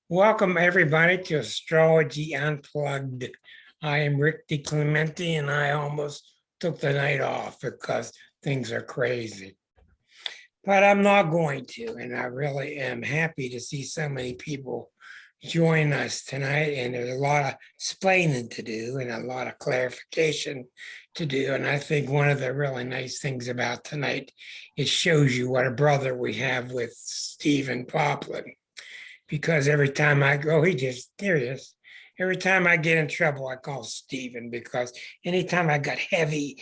Welcome everybody to Astrology Unplugged. I am Rick DiClemente and I almost took the night off because things are crazy. But I'm not going to, and I really am happy to see so many people join us tonight. And there's a lot of explaining to do and a lot of clarification to do. And I think one of the really nice things about tonight, it shows you what a brother we have with Stephen Poplin, because every time I go, there he is. Every time I get in trouble, I call Stephen, because anytime I got heavy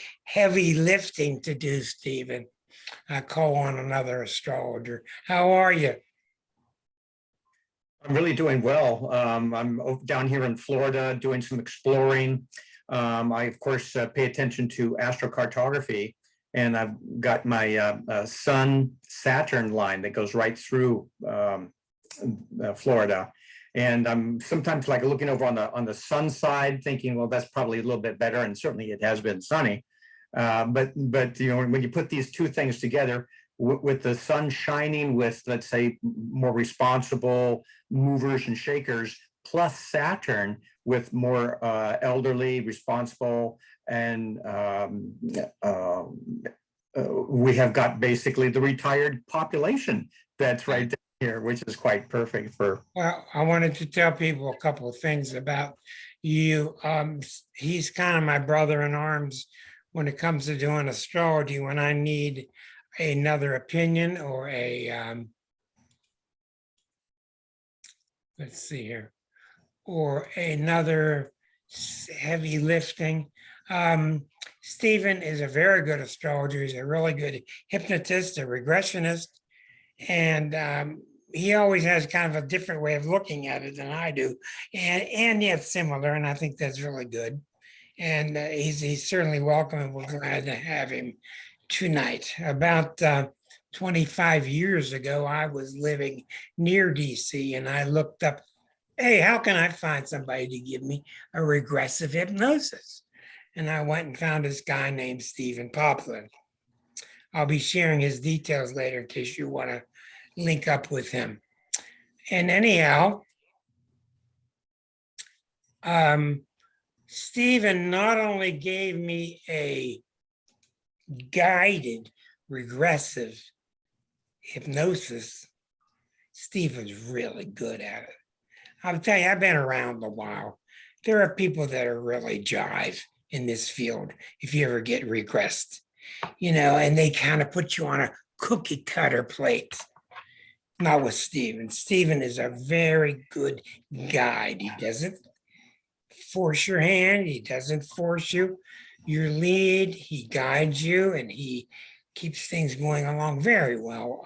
lifting to do, Stephen, I call on another astrologer. How are you? I'm really doing well. I'm down here in Florida doing some exploring. I, of course, pay attention to astrocartography, and I've got my Sun-Saturn line that goes right through Florida. And I'm sometimes like looking over on the sun side, thinking, well, that's probably a little bit better, and certainly it has been sunny. But you know, when you put these two things together, with the sun shining with, let's say, more responsible movers and shakers, plus Saturn with more elderly, responsible, and we have got basically the retired population that's right here, which is quite perfect for. Well, I wanted to tell people a couple of things about you. He's kind of my brother in arms when it comes to doing astrology. When I need another opinion or let's see here, or another heavy lifting. Stephen is a very good astrologer. He's a really good hypnotist, a regressionist, and he always has kind of a different way of looking at it than I do, and yet similar, and I think that's really good. And he's certainly welcome, and we're glad to have him tonight. About 25 years ago, I was living near DC, and I looked up, hey, how can I find somebody to give me a regressive hypnosis? And I went and found this guy named Stephen Poplin. I'll be sharing his details later in case you want to link up with him. And anyhow, Stephen not only gave me a guided regressive hypnosis, Stephen's really good at it. I'll tell you, I've been around a while. There are people that are really jive in this field if you ever get regressed, and they kind of put you on a cookie cutter plate. Not with Stephen. Stephen is a very good guide. He doesn't force your hand. He doesn't force your lead. He guides you, and he keeps things going along very well.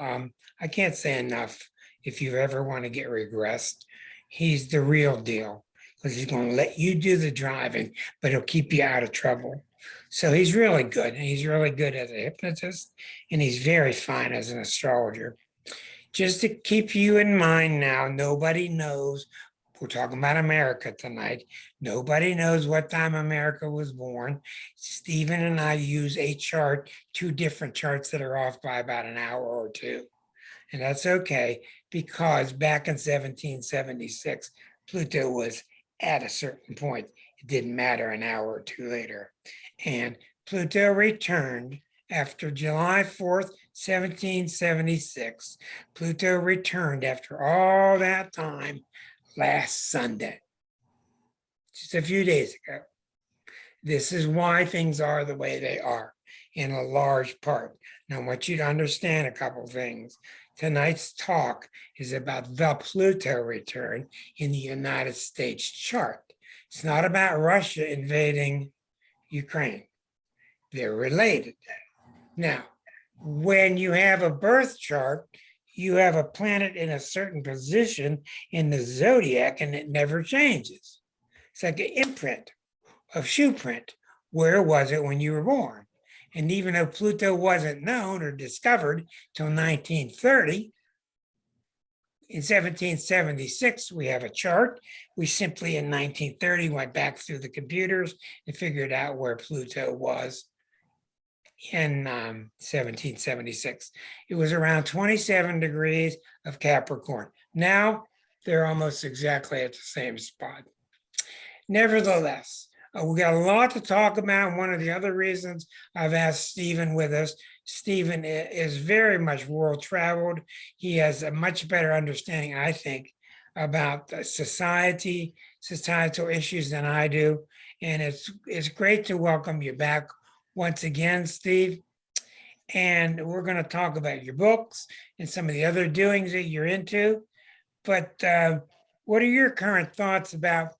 I can't say enough. If you ever want to get regressed, he's the real deal, because he's going to let you do the driving, but he'll keep you out of trouble. So he's really good. And he's really good as a hypnotist, and he's very fine as an astrologer. Just to keep you in mind now, nobody knows. We're talking about America tonight. Nobody knows what time America was born. Stephen and I use a chart, two different charts that are off by about an hour or two. And that's okay, because back in 1776, Pluto was at a certain point. It didn't matter an hour or two later. And Pluto returned after July 4th, 1776. Pluto returned after all that time last Sunday, just a few days ago. This is why things are the way they are, in a large part. Now, I want you to understand a couple of things. Tonight's talk is about the Pluto return in the United States chart. It's not about Russia invading Ukraine. They're related. Now, when you have a birth chart, you have a planet in a certain position in the zodiac, and it never changes. It's like an imprint of shoe print. Where was it when you were born? And even though Pluto wasn't known or discovered till 1930, in 1776, we have a chart. We simply, in 1930, went back through the computers and figured out where Pluto was in 1776. It was around 27 degrees of Capricorn. Now they're almost exactly at the same spot. Nevertheless, we got a lot to talk about. One of the other reasons I've asked Stephen with us, Stephen is very much world traveled. He has a much better understanding, I think, about society, societal issues than I do. And it's great to welcome you back once again, Steve. And we're going to talk about your books and some of the other doings that you're into. But what are your current thoughts about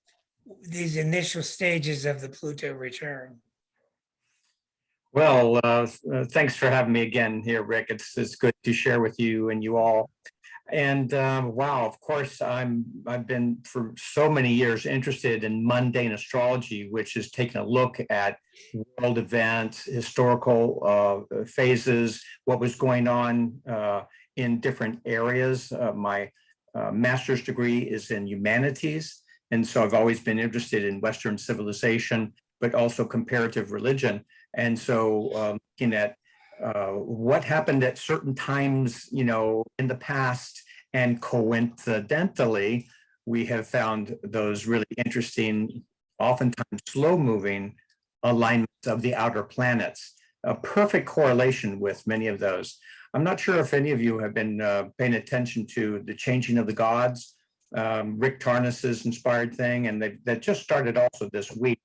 these initial stages of the Pluto return? Well, thanks for having me again here, Rick. It's good to share with you and you all. And wow, of course, I've been for so many years interested in mundane astrology, which is taking a look at world events, historical phases, what was going on in different areas. My master's degree is in humanities, and so I've always been interested in Western civilization, but also comparative religion. And so looking at what happened at certain times, in the past, and coincidentally, we have found those really interesting, oftentimes slow-moving alignments of the outer planets. A perfect correlation with many of those. I'm not sure if any of you have been paying attention to the changing of the gods, Rick Tarnas's inspired thing, and that just started also this week.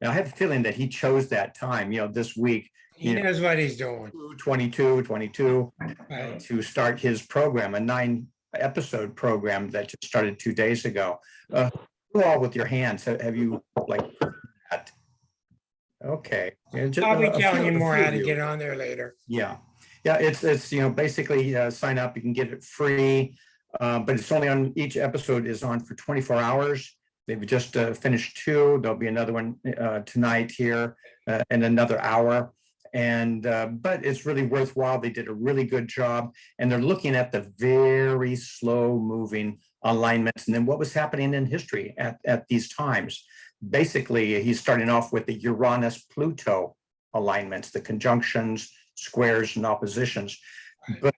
And I have a feeling that he chose that time, this week. He knows what he's doing. 22, Right. to start his program, a 9-episode program that just started 2 days ago. You all with your hands, have you that? Okay. I'll be telling you more how to get on there later. Yeah. It's basically sign up. You can get it free, but it's only on, each episode is on for 24 hours. They've just finished 2. There'll be another one tonight here in another hour. And but it's really worthwhile. They did a really good job, and they're looking at the very slow moving alignments and then what was happening in history at these times. Basically, he's starting off with the Uranus-Pluto alignments, the conjunctions, squares, and oppositions. But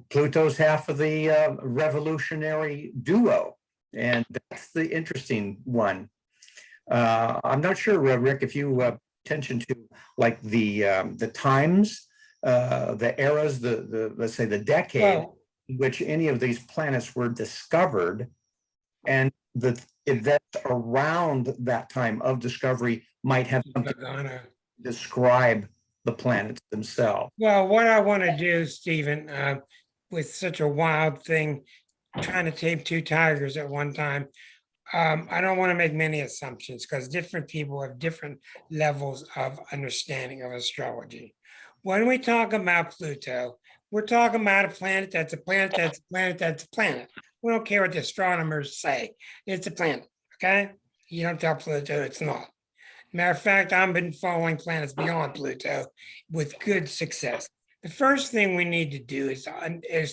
Pluto's half of the revolutionary duo, and that's the interesting one. I'm not sure, Rick, if you attention to like the times, the eras, the let's say the decade in which any of these planets were discovered, and the events around that time of discovery might have something to describe the planets themselves. Well, what I want to do, Stephen, with such a wild thing, trying to tame 2 tigers at one time, I don't want to make many assumptions because different people have different levels of understanding of astrology. When we talk about Pluto, we're talking about a planet that's a planet that's a planet that's a planet. We don't care what the astronomers say. It's a planet, okay? You don't tell Pluto it's not. Matter of fact, I've been following planets beyond Pluto with good success. The first thing we need to do is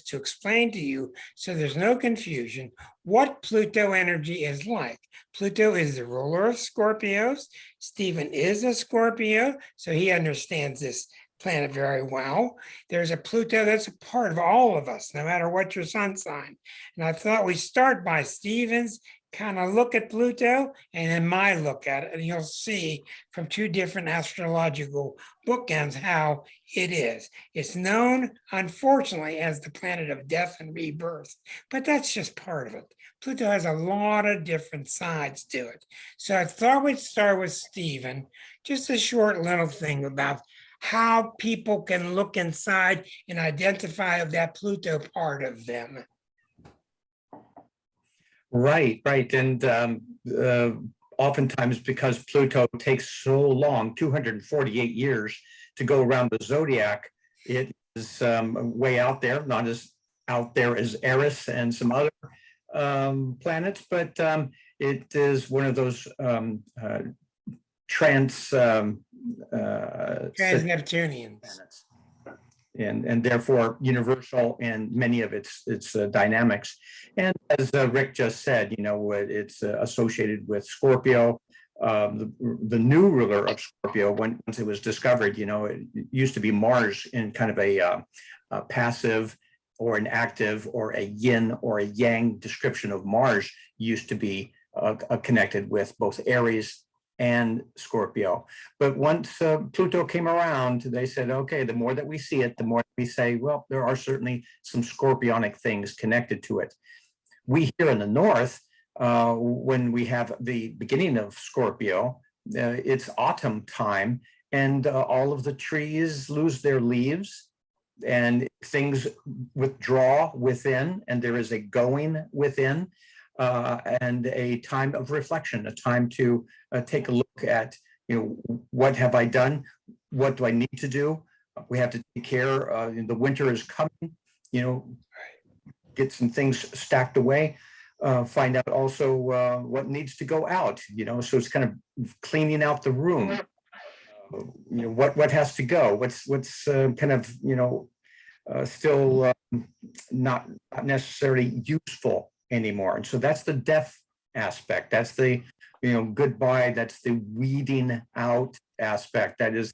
to explain to you, so there's no confusion, what Pluto energy is like. Pluto is the ruler of Scorpios. Stephen is a Scorpio, so he understands this planet very well. There's a Pluto that's a part of all of us, no matter what your sun sign. And I thought we start by Stephen's kind of look at Pluto and then my look at it, and you'll see from 2 different astrological bookends how it is. It's known, unfortunately, as the planet of death and rebirth, but that's just part of it. Pluto has a lot of different sides to it. So I thought we'd start with Stephen, just a short little thing about how people can look inside and identify that Pluto part of them. Right. And oftentimes, because Pluto takes so long, 248 years to go around the zodiac, it is way out there, not as out there as Eris and some other planets, but it is one of those trans-Neptunians planets, and therefore universal in many of its dynamics. And as Rick just said, it's associated with Scorpio. The new ruler of Scorpio, once it was discovered, it used to be Mars in kind of a passive or an active or a yin or a yang description of Mars used to be connected with both Aries and Scorpio. But once Pluto came around, they said, okay, the more that we see it, the more we say, well, there are certainly some scorpionic things connected to it. We here in the North, when we have the beginning of Scorpio, it's autumn time, and all of the trees lose their leaves and things withdraw within, and there is a going within, and a time of reflection, a time to take a look at, what have I done? What do I need to do? We have to take care. The winter is coming, get some things stacked away. Find out also what needs to go out, so it's kind of cleaning out the room. What has to go, what's kind of, still not necessarily useful anymore. And so that's the death aspect. That's the, goodbye. That's the weeding out aspect. That is,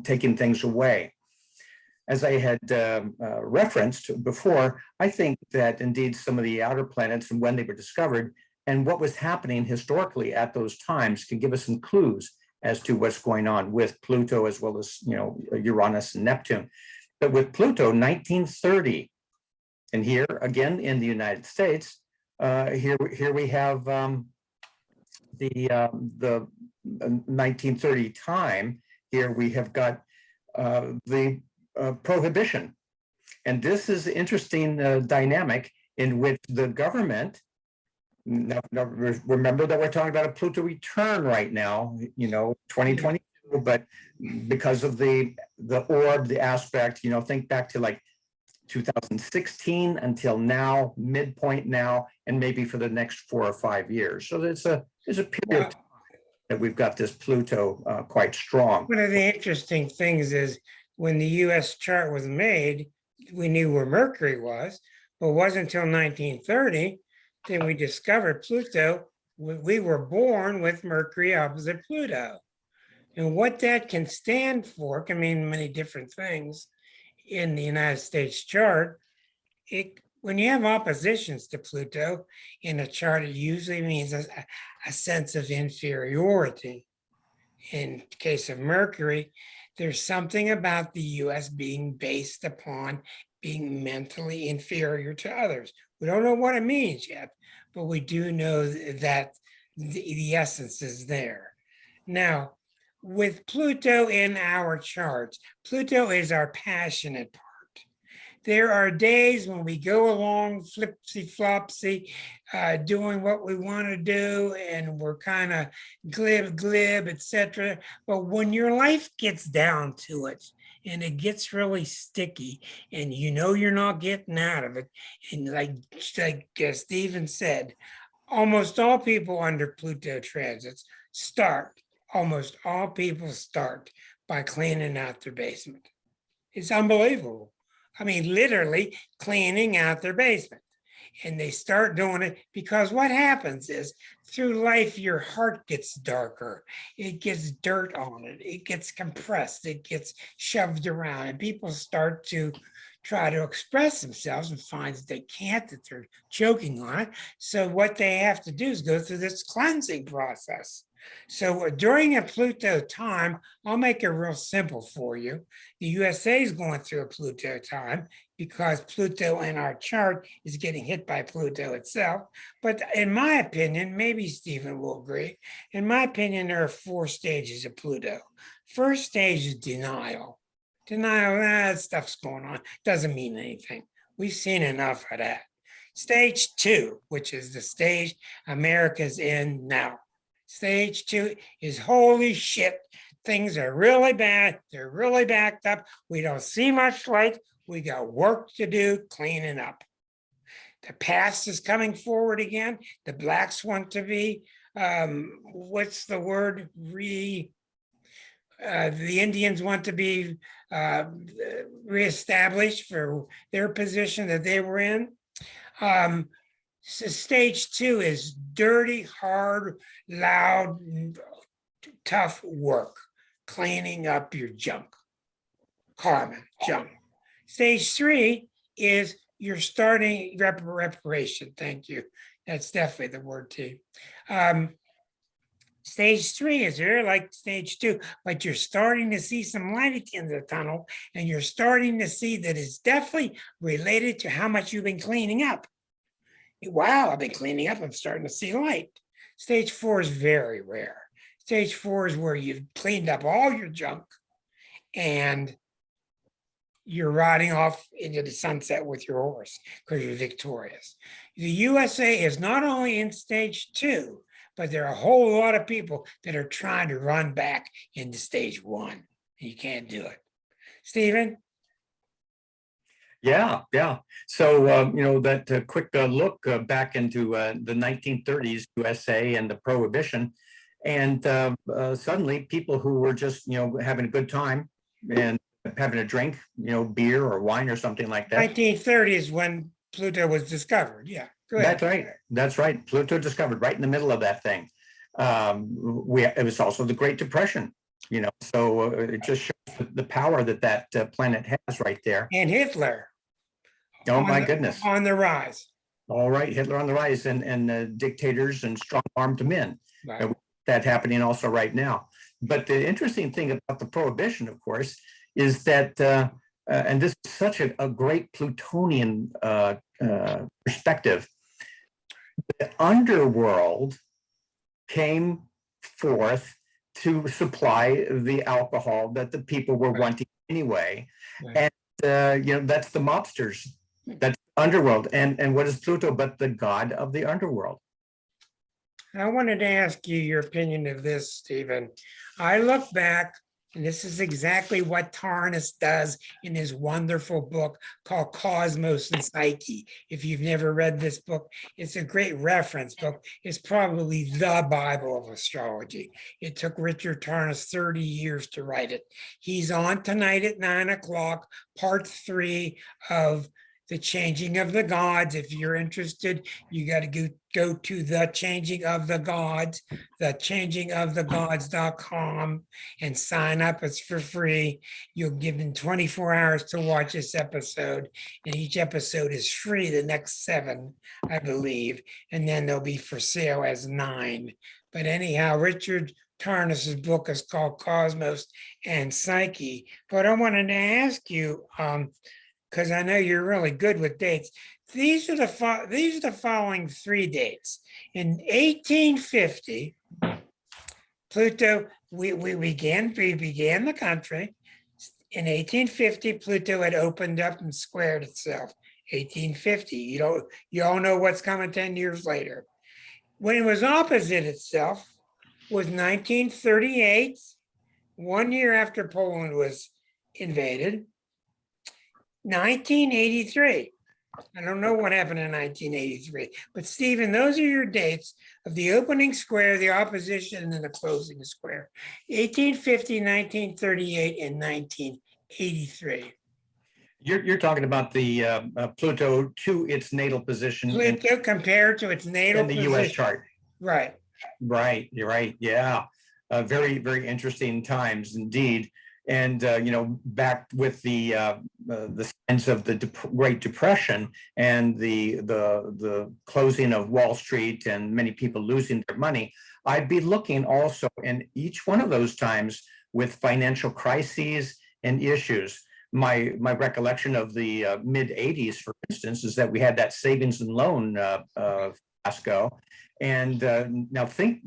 taking things away. As I had referenced before, I think that indeed some of the outer planets and when they were discovered and what was happening historically at those times can give us some clues as to what's going on with Pluto, as well as, Uranus and Neptune. But with Pluto, 1930, and here again in the United States, here we have the 1930 time. Here we have got the prohibition. And this is an interesting dynamic in which the government, now remember that we're talking about a Pluto return right now, 2022, but because of the orb, the aspect, think back to like 2016 until now, midpoint now, and maybe for the next 4 or 5 years. So there's a period of time that we've got this Pluto quite strong. One of the interesting things is when the US chart was made, we knew where Mercury was, but it wasn't until 1930 then we discovered Pluto. We were born with Mercury opposite Pluto. And what that can stand for can mean many different things in the United States chart. When you have oppositions to Pluto in a chart, it usually means a sense of inferiority. In case of Mercury, there's something about the US being based upon being mentally inferior to others. We don't know what it means yet, but we do know that the essence is there. Now, with Pluto in our charts, Pluto is our passionate part. There are days when we go along flipsy flopsy, doing what we want to do, and we're kind of glib, etc. But when your life gets down to it, and it gets really sticky, and you're not getting out of it, and like Stephen said, almost all people under Pluto transits almost all people start by cleaning out their basement. It's unbelievable. I mean, literally cleaning out their basement. And they start doing it because what happens is through life, your heart gets darker. It gets dirt on it. It gets compressed. It gets shoved around. And people start to try to express themselves and find that they can't, that they're choking on it. So what they have to do is go through this cleansing process. So during a Pluto time, I'll make it real simple for you. The USA is going through a Pluto time because Pluto in our chart is getting hit by Pluto itself. But in my opinion, maybe Stephen will agree, in my opinion, there are 4 stages of Pluto. First stage is denial. Denial, that stuff's going on, doesn't mean anything. We've seen enough of that. Stage 2, which is the stage America's in now. Stage 2 is holy shit. Things are really bad. They're really backed up. We don't see much light. We got work to do cleaning up. The past is coming forward again. The blacks want to be, what's the word? The Indians want to be reestablished for their position that they were in. So stage 2 is dirty, hard, loud, tough work, cleaning up your junk, karma, junk. Stage 3 is you're starting reparation. Thank you. That's definitely the word too. Stage 3 is very like stage 2, but you're starting to see some light at the end of the tunnel, and you're starting to see that it's definitely related to how much you've been cleaning up. Wow, I've been cleaning up. I'm starting to see light. Stage 4 is very rare. Stage 4 is where you've cleaned up all your junk and you're riding off into the sunset with your horse because you're victorious. The USA is not only in stage 2, but there are a whole lot of people that are trying to run back into stage 1, and you can't do it. Stephen? Yeah, yeah. So, that quick look back into the 1930s USA and the Prohibition, and suddenly people who were just, having a good time and having a drink, beer or wine or something like that. 1930s when Pluto was discovered. Yeah, go ahead. That's right. That's right. Pluto discovered right in the middle of that thing. It was also the Great Depression, so it just shows the power that planet has right there. And Hitler. Oh my goodness. On the rise. All right, Hitler on the rise, and dictators and strong-armed men. Right. That happening also right now. But the interesting thing about the Prohibition, of course, is that, and this is such a great Plutonian perspective, the underworld came forth to supply the alcohol that the people were wanting anyway. Right. And, that's the mobsters. That's underworld. And what is Pluto but the god of the underworld? I wanted to ask you your opinion of this, Stephen. I look back, and this is exactly what Tarnas does in his wonderful book called Cosmos and Psyche. If you've never read this book, it's a great reference book. It's probably the Bible of astrology. It took Richard Tarnas 30 years to write it. He's on tonight at 9 o'clock, part 3 of The Changing of the Gods. If you're interested, you got to go to The Changing of the Gods, thechangingofthegods.com, and sign up. It's for free. You'll give them 24 hours to watch this episode, and each episode is free, the next 7, I believe, and then they'll be for sale as 9. But anyhow, Richard Tarnas's book is called Cosmos and Psyche. But I wanted to ask you, because I know you're really good with dates. These are the following 3 dates. In 1850, Pluto, we began the country. In 1850, Pluto had opened up and squared itself. 1850. You all know what's coming 10 years later. When it was opposite itself was 1938, 1 year after Poland was invaded. 1983. I don't know what happened in 1983, but Stephen, those are your dates of the opening square, the opposition, and the closing square. 1850, 1938, and 1983. You're talking about the Pluto to its natal position. Pluto compared to its natal in the position. U.S. chart. Right. Right. You're right. Yeah. Very, very interesting times indeed. And back with the signs of the Great Depression and the closing of Wall Street and many people losing their money, I'd be looking also in each one of those times with financial crises and issues. My recollection of the mid 80s, for instance, is that we had that savings and loan fiasco. And now think,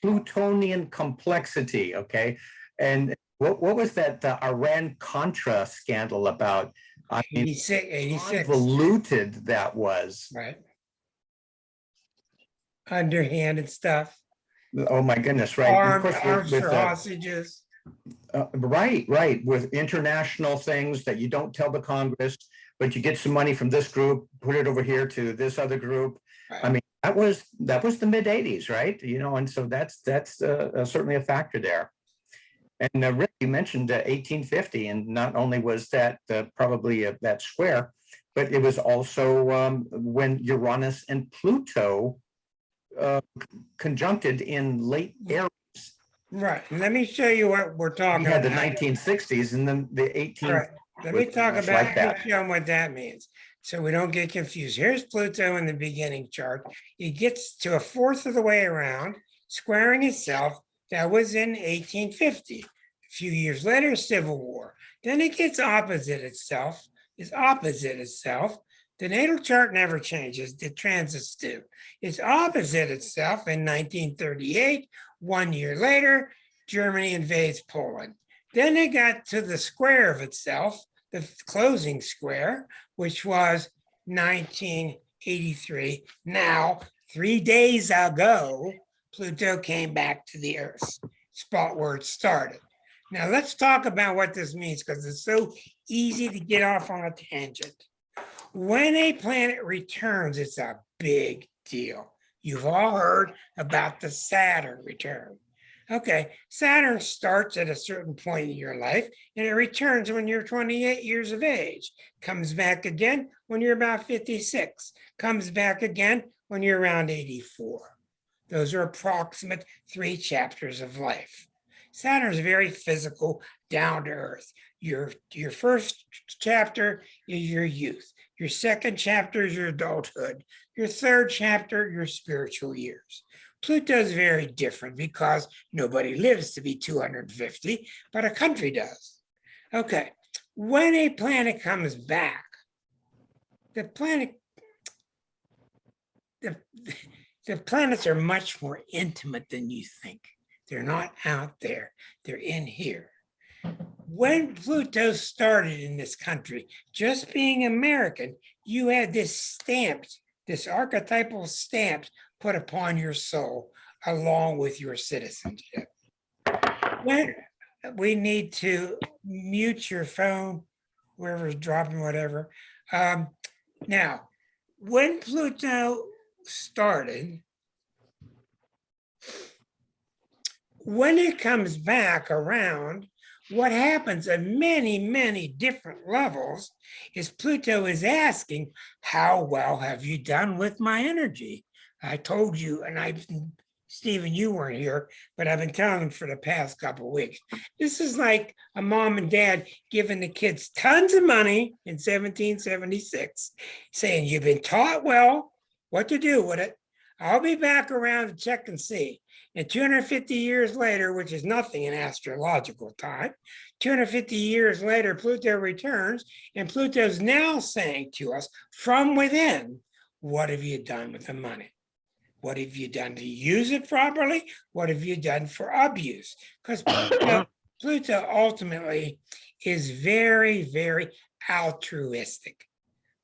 Plutonian complexity, okay? And what was that Iran-Contra scandal about? I mean, 86. convoluted that was. Right. Underhanded stuff. Oh my goodness, right. Arms for hostages. Right. With international things that you don't tell the Congress, but you get some money from this group, put it over here to this other group. Right. I mean, that was the mid 80s, right? And so that's certainly a factor there. And Rick, you mentioned 1850, and not only was that probably that square, but it was also when Uranus and Pluto conjuncted in late Aries. Right. Let me show you what we're talking about. We had about. the 1960s and then the 1840s. Let me talk Just about like that. Pluto and what that means, so we don't get confused. Here's Pluto in the beginning chart. It gets to a fourth of the way around, squaring itself. That was in 1850. A few years later, Civil War. Then it gets opposite itself, is opposite itself. The natal chart never changes, the transits do. It's opposite itself in 1938. 1 year later, Germany invades Poland. Then it got to the square of itself, the closing square, which was 1983. Now, 3 days ago, Pluto came back to the Earth, spot where it started. Now, let's talk about what this means because it's so easy to get off on a tangent. When a planet returns, it's a big deal. You've all heard about the Saturn return. Okay, Saturn starts at a certain point in your life and it returns when you're 28 years of age, comes back again when you're about 56, comes back again when you're around 84. Those are approximate 3 chapters of life. Saturn is very physical, down to earth. Your first chapter is your youth. Your second chapter is your adulthood. Your third chapter, your spiritual years. Pluto is very different because nobody lives to be 250, but a country does. Okay, when a planet comes back, the planets are much more intimate than you think. They're not out there, they're in here. When Pluto started in this country, just being American, you had this stamped, this archetypal stamp put upon your soul along with your citizenship. When we need to mute your phone, whoever's dropping whatever. Now, when Pluto started, when it comes back around, what happens at many, many different levels is Pluto is asking, how well have you done with my energy? I told you, and Stephen, you weren't here, but I've been telling them for the past couple of weeks. This is like a mom and dad giving the kids tons of money in 1776, saying, you've been taught well what to do with it. I'll be back around to check and see. And 250 years later, which is nothing in astrological time, 250 years later, Pluto returns, and Pluto's now saying to us from within, what have you done with the money? What have you done to use it properly? What have you done for abuse? Because Pluto ultimately is very, very altruistic.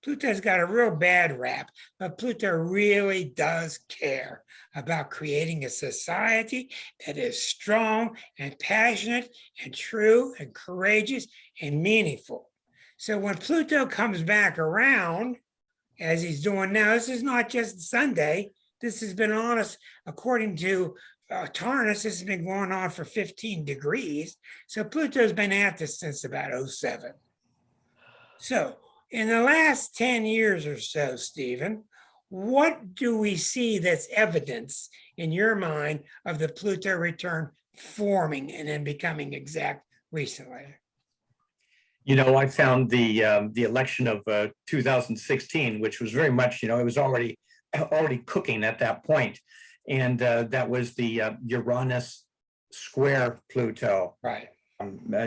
Pluto's got a real bad rap, but Pluto really does care about creating a society that is strong and passionate and true and courageous and meaningful. So when Pluto comes back around, as he's doing now, this is not just Sunday. This has been on us, according to Tarnus, this has been going on for 15 degrees. So Pluto's been at this since about 07. So in the last 10 years or so, Stephen, what do we see that's evidence in your mind of the Pluto return forming and then becoming exact recently? You know, I found the election of 2016, which was very much, you know, it was already cooking at that point, and that was the Uranus square Pluto, right,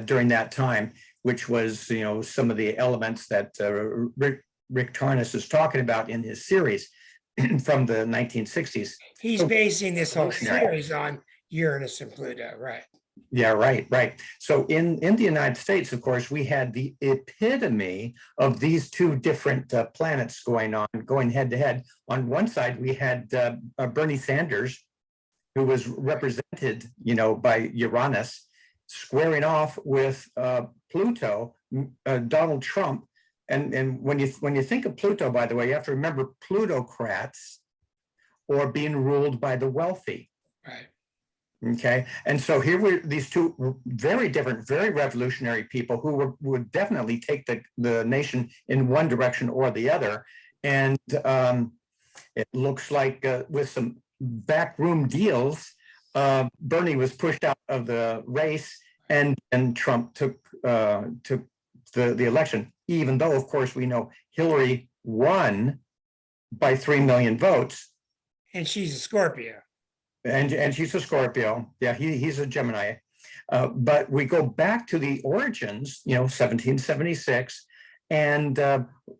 during that time, which was, you know, some of the elements that Rick Tarnas is talking about in his series from the 1960s. He's So, basing this whole series on Uranus and Pluto, right? Yeah, right. So in the United States, of course, we had the epitome of these two different planets going head to head. On one side, we had Bernie Sanders, who was represented, you know, by Uranus, squaring off with Pluto, Donald Trump. And when you think of Pluto, by the way, you have to remember Plutocrats or being ruled by the wealthy. Right. Okay, and so here were these two very different, very revolutionary people who would definitely take the nation in one direction or the other. And it looks like with some backroom deals, Bernie was pushed out of the race, and Trump took the election, even though, of course, we know Hillary won by 3 million votes. And she's a Scorpio. And she's a Scorpio. Yeah, he's a Gemini. But we go back to the origins, 1776. And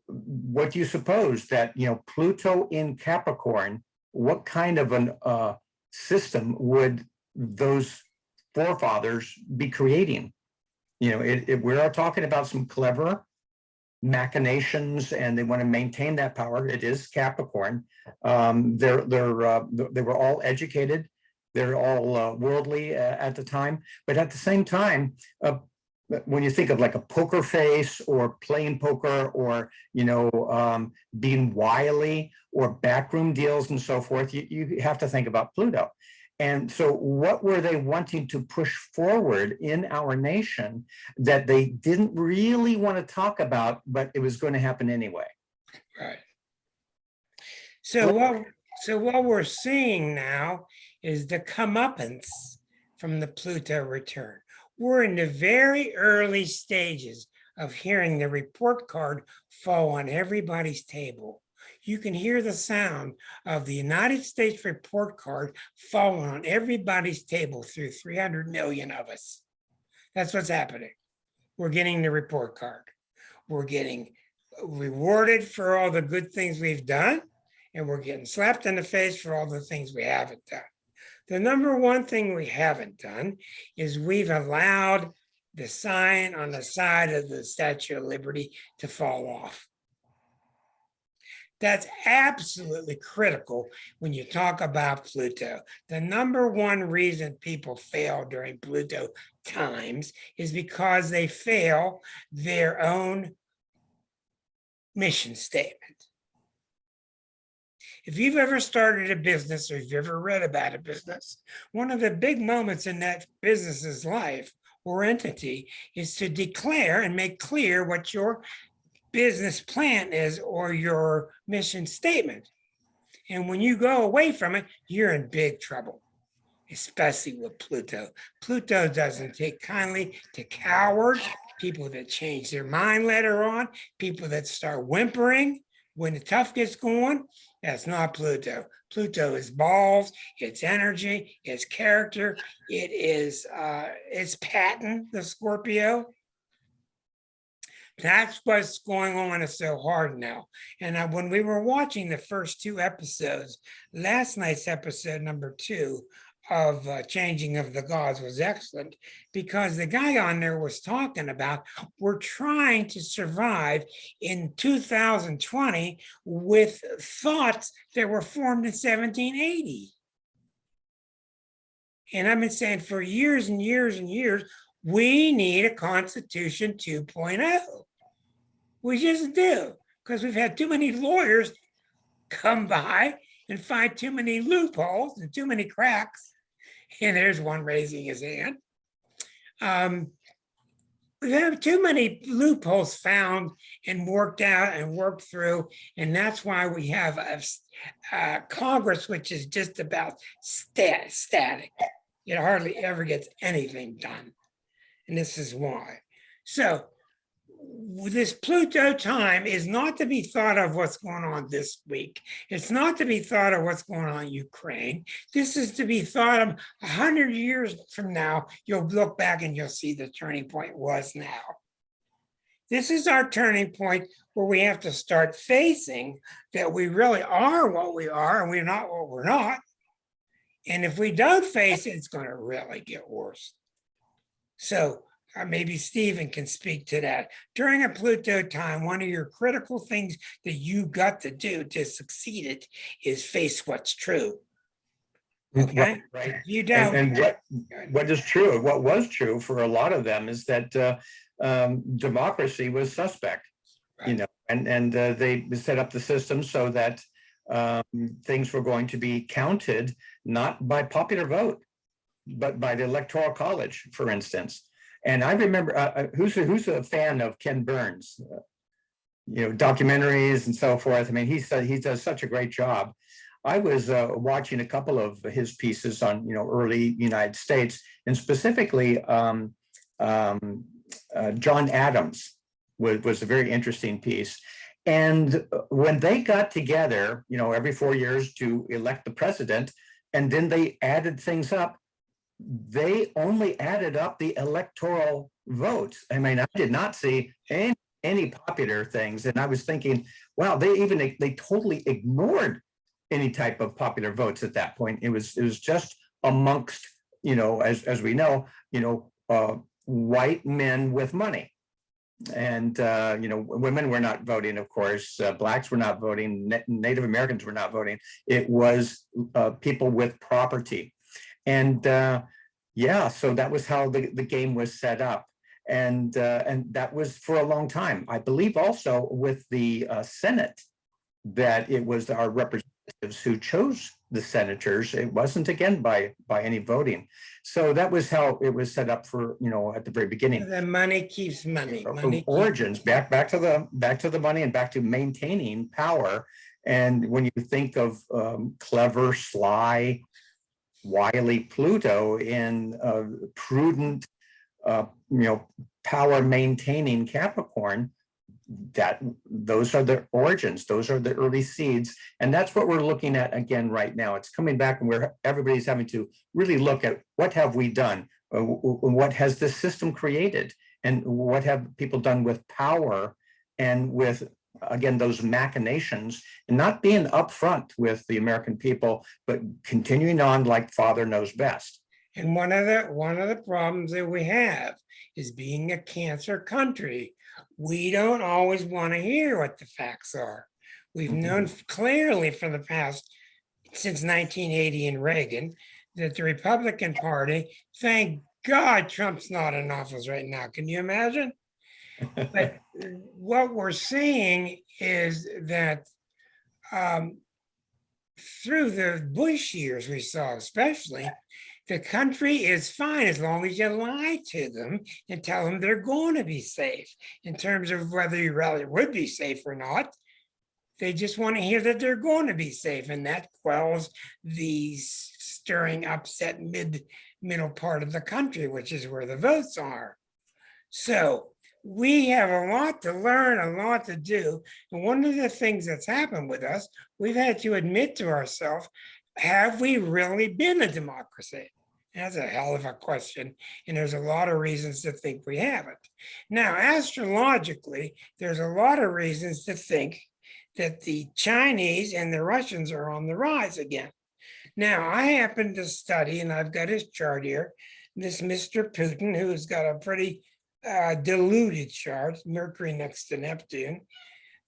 what do you suppose that, Pluto in Capricorn, what kind of an system would those forefathers be creating? We are talking about some clever machinations, and they want to maintain that power. It is Capricorn. They were all educated. They're all worldly at the time, but at the same time, when you think of like a poker face or playing poker or being wily or backroom deals and so forth, you have to think about Pluto. And so what were they wanting to push forward in our nation that they didn't really want to talk about, but it was going to happen anyway? Right. So what we're seeing now is the comeuppance from the Pluto return. We're in the very early stages of hearing the report card fall on everybody's table. You can hear the sound of the United States report card falling on everybody's table through 300 million of us. That's what's happening. We're getting the report card. We're getting rewarded for all the good things we've done, and we're getting slapped in the face for all the things we haven't done. The number one thing we haven't done is we've allowed the sign on the side of the Statue of Liberty to fall off. That's absolutely critical when you talk about Pluto. The number one reason people fail during Pluto times is because they fail their own mission statement. If you've ever started a business or if you've ever read about a business, one of the big moments in that business's life or entity is to declare and make clear what your business plan is or your mission statement. And when you go away from it, you're in big trouble, especially with Pluto. Pluto doesn't take kindly to cowards, people that change their mind later on, people that start whimpering when the tough gets going. That's not Pluto. Pluto is balls, it's energy, it's character, it's patent, the Scorpio. That's what's going on is so hard now. And when we were watching the first two episodes, last night's episode number 2 of Changing of the Gods was excellent because the guy on there was talking about we're trying to survive in 2020 with thoughts that were formed in 1780. And I've been saying for years and years and years, we need a Constitution 2.0. We just do, because we've had too many lawyers come by and find too many loopholes and too many cracks. And there's one raising his hand. We have too many loopholes found and worked out and worked through. And that's why we have a Congress, which is just about static. It hardly ever gets anything done. And this is why. So this Pluto time is not to be thought of what's going on this week. It's not to be thought of what's going on in Ukraine. This is to be thought of 100 years from now. You'll look back and you'll see the turning point was now. This is our turning point where we have to start facing that we really are what we are and we're not what we're not. And if we don't face it, it's going to really get worse. So maybe Stephen can speak to that. During a Pluto time, one of your critical things that you got to do to succeed it is face what's true. Okay, right. You don't. And what is true, what was true for a lot of them is that democracy was suspect, Right. and they set up the system so that things were going to be counted not by popular vote, but by the Electoral College, for instance. And I remember, who's a fan of Ken Burns? Documentaries and so forth. I mean, he does such a great job. I was watching a couple of his pieces on, early United States, and specifically John Adams. was a very interesting piece. And when they got together, every 4 years to elect the president, and then they added things up, they only added up the electoral votes. I mean, I did not see any popular things. And I was thinking, wow, they totally ignored any type of popular votes at that point. It was just amongst, as we know, white men with money. And, women were not voting, of course, blacks were not voting, Native Americans were not voting. It was people with property. And so that was how the game was set up. And that was for a long time. I believe also with the Senate, that it was our representatives who chose the senators. It wasn't, again, by any voting. So that was how it was set up for, at the very beginning. The money keeps money. Origins, back to the money and back to maintaining power. And when you think of clever, sly, wily Pluto in prudent, power maintaining Capricorn, those are the origins, those are the early seeds. And that's what we're looking at again right now. It's coming back, and everybody's having to really look at what have we done, what has this system created, and what have people done with power and with, again, those machinations, and not being upfront with the American people, but continuing on like Father knows best. And one of the problems that we have is, being a Cancer country, we don't always want to hear what the facts are. We've known clearly for the past, since 1980 and Reagan, that the Republican Party, thank God Trump's not in office right now. Can you imagine? But what we're seeing is that through the Bush years, we saw especially, the country is fine as long as you lie to them and tell them they're going to be safe. In terms of whether you really would be safe or not, they just want to hear that they're going to be safe, and that quells the stirring, upset middle part of the country, which is where the votes are. So we have a lot to learn, a lot to do. And one of the things that's happened with us, we've had to admit to ourselves, have we really been a democracy? That's a hell of a question. And there's a lot of reasons to think we haven't. Now, astrologically, there's a lot of reasons to think that the Chinese and the Russians are on the rise again. Now, I happen to study, and I've got his chart here, this Mr. Putin, who's got a pretty diluted chart, Mercury next to Neptune.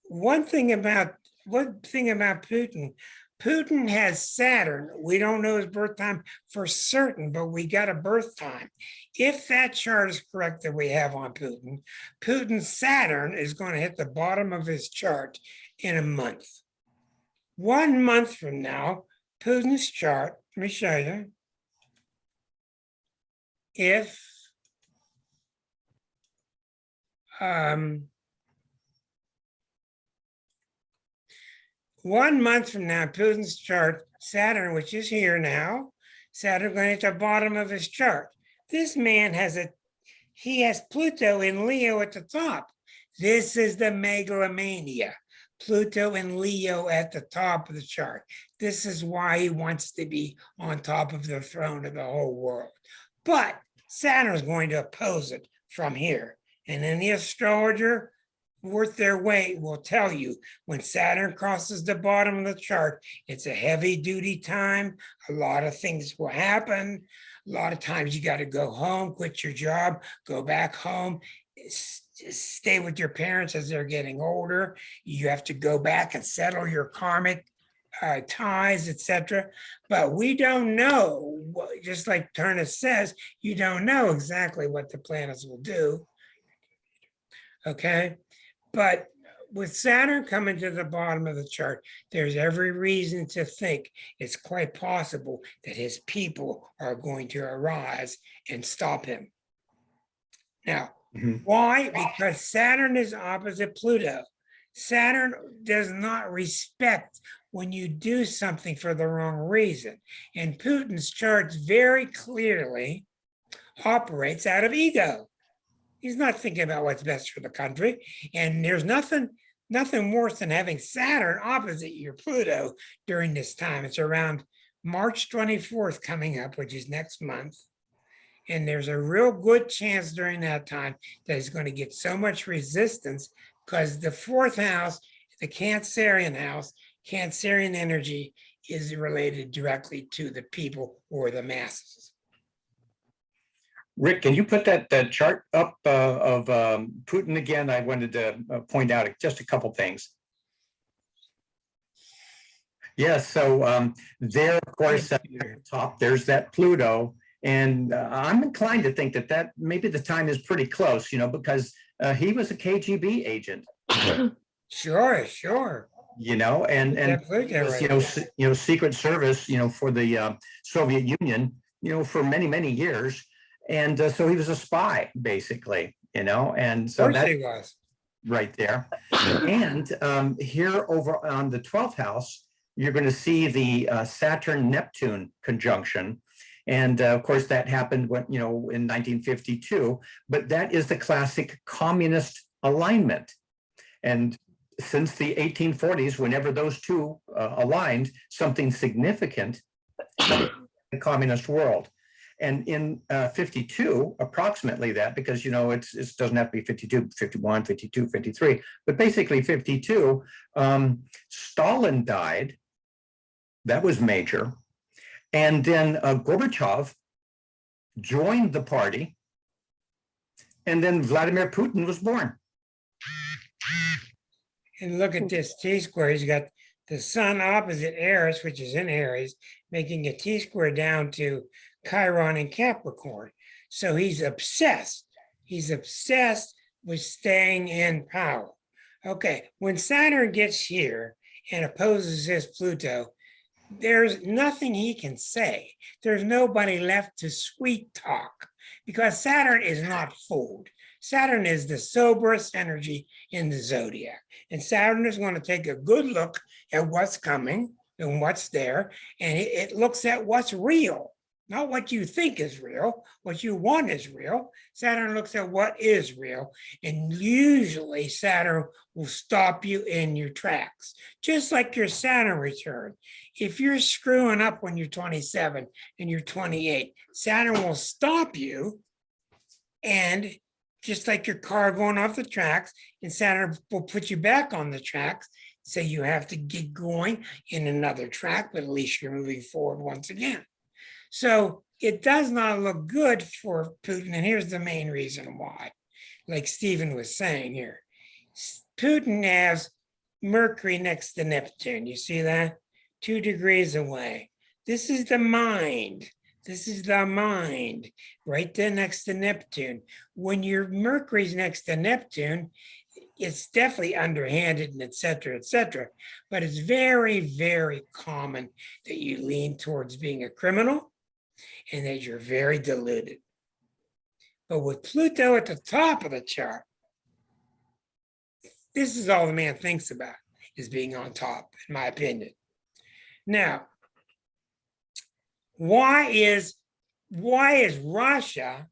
One thing about Putin, Putin has Saturn. We don't know his birth time for certain, but we got a birth time. If that chart is correct that we have on Putin, Putin's Saturn is going to hit the bottom of his chart in a month. 1 month from now, Putin's chart, let me show you. If 1 month from now, Putin's chart, Saturn, which is here now, Saturn going at the bottom of his chart. This man has Pluto in Leo at the top. This is the megalomania. Pluto and Leo at the top of the chart. This is why he wants to be on top of the throne of the whole world. But Saturn is going to oppose it from here. And any astrologer worth their weight will tell you, when Saturn crosses the bottom of the chart, it's a heavy duty time. A lot of things will happen. A lot of times you got to go home, quit your job, go back home, stay with your parents as they're getting older. You have to go back and settle your karmic ties, etc. But we don't know, just like Turnus says, you don't know exactly what the planets will do. Okay. But with Saturn coming to the bottom of the chart, there's every reason to think it's quite possible that his people are going to arise and stop him. Now, why? Because Saturn is opposite Pluto. Saturn does not respect when you do something for the wrong reason. And Putin's chart very clearly operates out of ego. He's not thinking about what's best for the country. And there's nothing worse than having Saturn opposite your Pluto during this time. It's around March 24th coming up, which is next month. And there's a real good chance during that time that he's going to get so much resistance because the fourth house, the Cancerian house, Cancerian energy is related directly to the people or the masses. Rick, can you put that chart up of Putin again? I wanted to point out just a couple things. Yes, so there, of course, at the top, there's that Pluto. And I'm inclined to think that maybe the time is pretty close, because he was a KGB agent. Sure. And was, Secret Service, for the Soviet Union, for many, many years. And so he was a spy, basically, and so that was right there. And here over on the 12th house, you're going to see the Saturn-Neptune conjunction. And of course, that happened when, in 1952, but that is the classic communist alignment. And since the 1840s, whenever those two aligned, something significant in the communist world. And in 52, approximately that, because, it doesn't have to be 52, 51, 52, 53, but basically 52, Stalin died. That was major. And then Gorbachev joined the party, and then Vladimir Putin was born. And look at this T-square. He's got the sun opposite Eris, which is in Aries, making a T-square down to Chiron and Capricorn. So he's obsessed. He's obsessed with staying in power. Okay, when Saturn gets here and opposes his Pluto, there's nothing he can say. There's nobody left to sweet talk because Saturn is not fooled. Saturn is the soberest energy in the zodiac. And Saturn is going to take a good look at what's coming and what's there. And it looks at what's real, not what you think is real. What you want is real. Saturn looks at what is real. And usually Saturn will stop you in your tracks, just like your Saturn return. If you're screwing up when you're 27 and you're 28, Saturn will stop you, and just like your car going off the tracks, and Saturn will put you back on the tracks. So you have to get going in another track, but at least you're moving forward once again. So it does not look good for Putin. And here's the main reason why. Like Stephen was saying here, Putin has Mercury next to Neptune. You see that? 2 degrees away. This is the mind. This is the mind right there next to Neptune. When your Mercury's next to Neptune, it's definitely underhanded and et cetera, but it's very, very common that you lean towards being a criminal and that you're very deluded. But with Pluto at the top of the chart, this is all the man thinks about, is being on top, in my opinion. Now, why is Russia,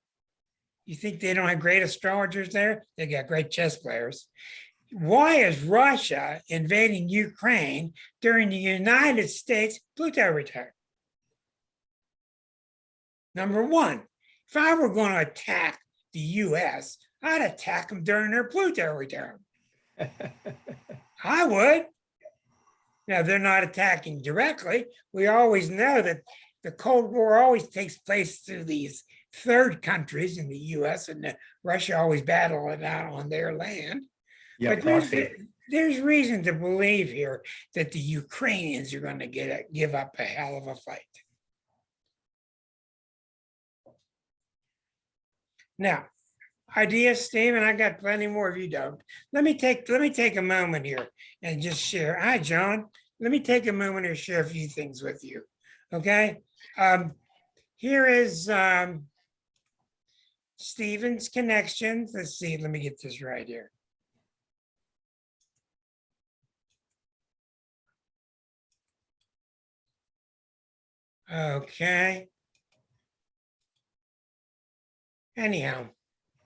you think they don't have great astrologers there? They got great chess players. Why is Russia invading Ukraine during the United States Pluto return? Number one, if I were going to attack the US, I'd attack them during their Pluto return. I would. Now, they're not attacking directly. We always know that the Cold War always takes place through these third countries in the US, and Russia always battle it out on their land. Yeah, but there's reason to believe here that the Ukrainians are going to give up a hell of a fight. Now, ideas, Stephen, I got plenty more if you don't. Let me take a moment here and just share. Hi, John. Let me take a moment to share a few things with you. Okay. Here is Stephen's connections. Let's see. Let me get this right here. Okay. Anyhow.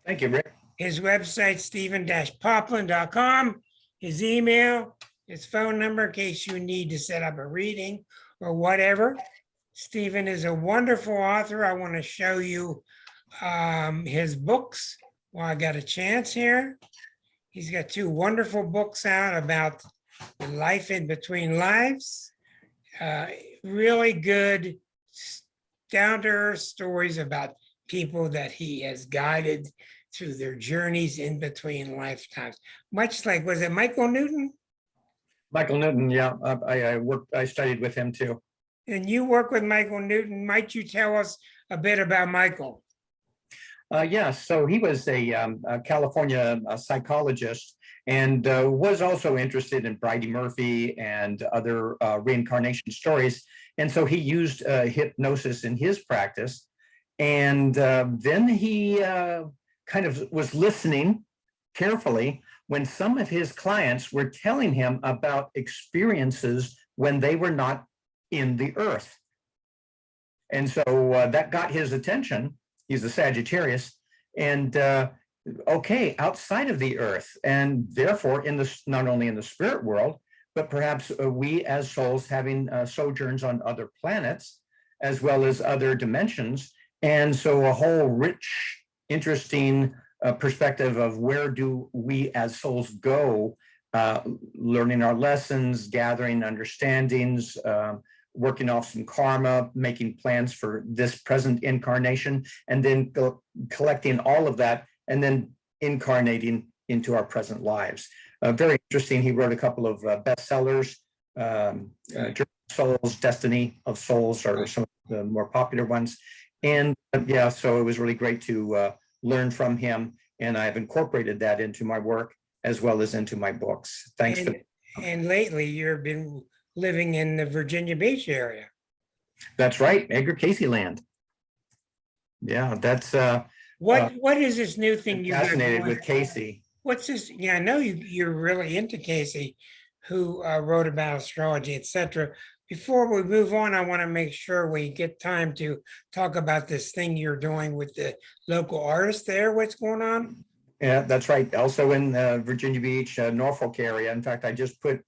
Thank you, Rick. His website, stephen-poplin.com, his email, his phone number in case you need to set up a reading or whatever. Stephen is a wonderful author. I want to show you his books while I got a chance here. He's got 2 wonderful books out about the life in between lives. Really good, down-to-earth stories about people that he has guided through their journeys in between lifetimes. Much like, was it Michael Newton? Michael Newton, yeah, I studied with him too. And you work with Michael Newton. Might you tell us a bit about Michael? Yeah, so he was a California psychologist and was also interested in Bridie Murphy and other reincarnation stories. And so he used hypnosis in his practice. And then he kind of was listening carefully when some of his clients were telling him about experiences when they were not in the earth. And so that got his attention. He's a Sagittarius, and okay, outside of the earth, and therefore in the not only in the spirit world, but perhaps we as souls having sojourns on other planets, as well as other dimensions. And so a whole rich, interesting perspective of where do we as souls go, learning our lessons, gathering understandings, working off some karma, making plans for this present incarnation, and then collecting all of that and then incarnating into our present lives. Very interesting. He wrote a couple of bestsellers. Journey of Souls, Destiny of Souls are some of the more popular ones. And yeah, so it was really great to learn from him. And I've incorporated that into my work as well as into my books. Thanks. And lately you've been living in the Virginia Beach area. That's right, Edgar Cayce land. Yeah, that's what is this new thing you fascinated with Cayce? What's this? Yeah, I know you're really into Cayce, who wrote about astrology, etc. Before we move on, I want to make sure we get time to talk about this thing you're doing with the local artists there. What's going on? Yeah, that's right. Also in Virginia Beach, Norfolk area. In fact, I just put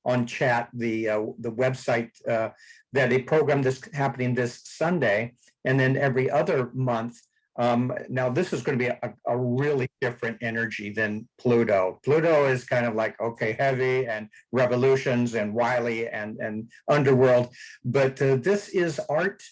on chat the website that a program that's happening this Sunday, and then every other month. Now, this is going to be a really different energy than Pluto. Pluto is kind of like, okay, heavy and revolutions and wily and underworld. But this is art,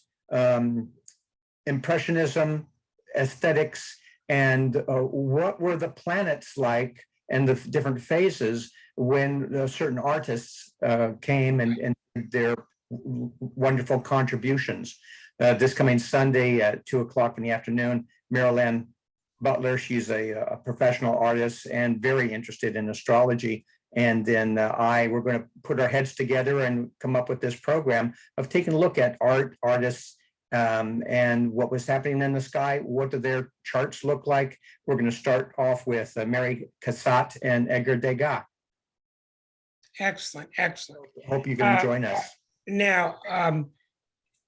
impressionism, aesthetics, and what were the planets like and the different phases when certain artists came and their wonderful contributions. This coming Sunday at 2:00 in the afternoon, Marilyn Butler, she's a professional artist and very interested in astrology. And then we're going to put our heads together and come up with this program of taking a look at artists, and what was happening in the sky. What do their charts look like? We're going to start off with Mary Cassatt and Edgar Degas. Excellent, excellent. Hope you can join us. Now,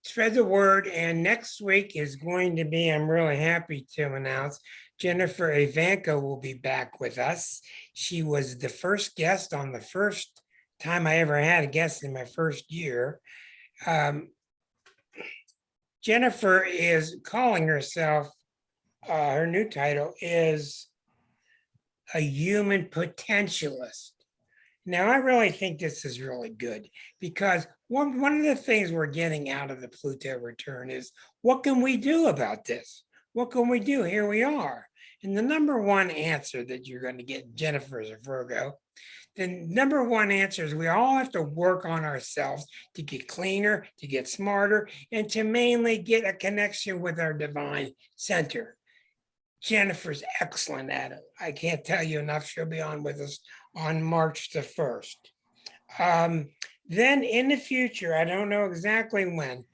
spread the word, and next week is going to be, I'm really happy to announce, Jennifer Ivanko will be back with us. She was the first guest on the first time I ever had a guest in my first year. Jennifer is calling herself, her new title is a human potentialist. Now, I really think this is really good because one of the things we're getting out of the Pluto return is, what can we do about this? What can we do? Here we are. And the number one answer that you're going to get, Jennifer is a Virgo, the number one answer is we all have to work on ourselves to get cleaner, to get smarter, and to mainly get a connection with our divine center. Jennifer's excellent at it. I can't tell you enough. She'll be on with us on March the 1st. Then in the future, I don't know exactly when,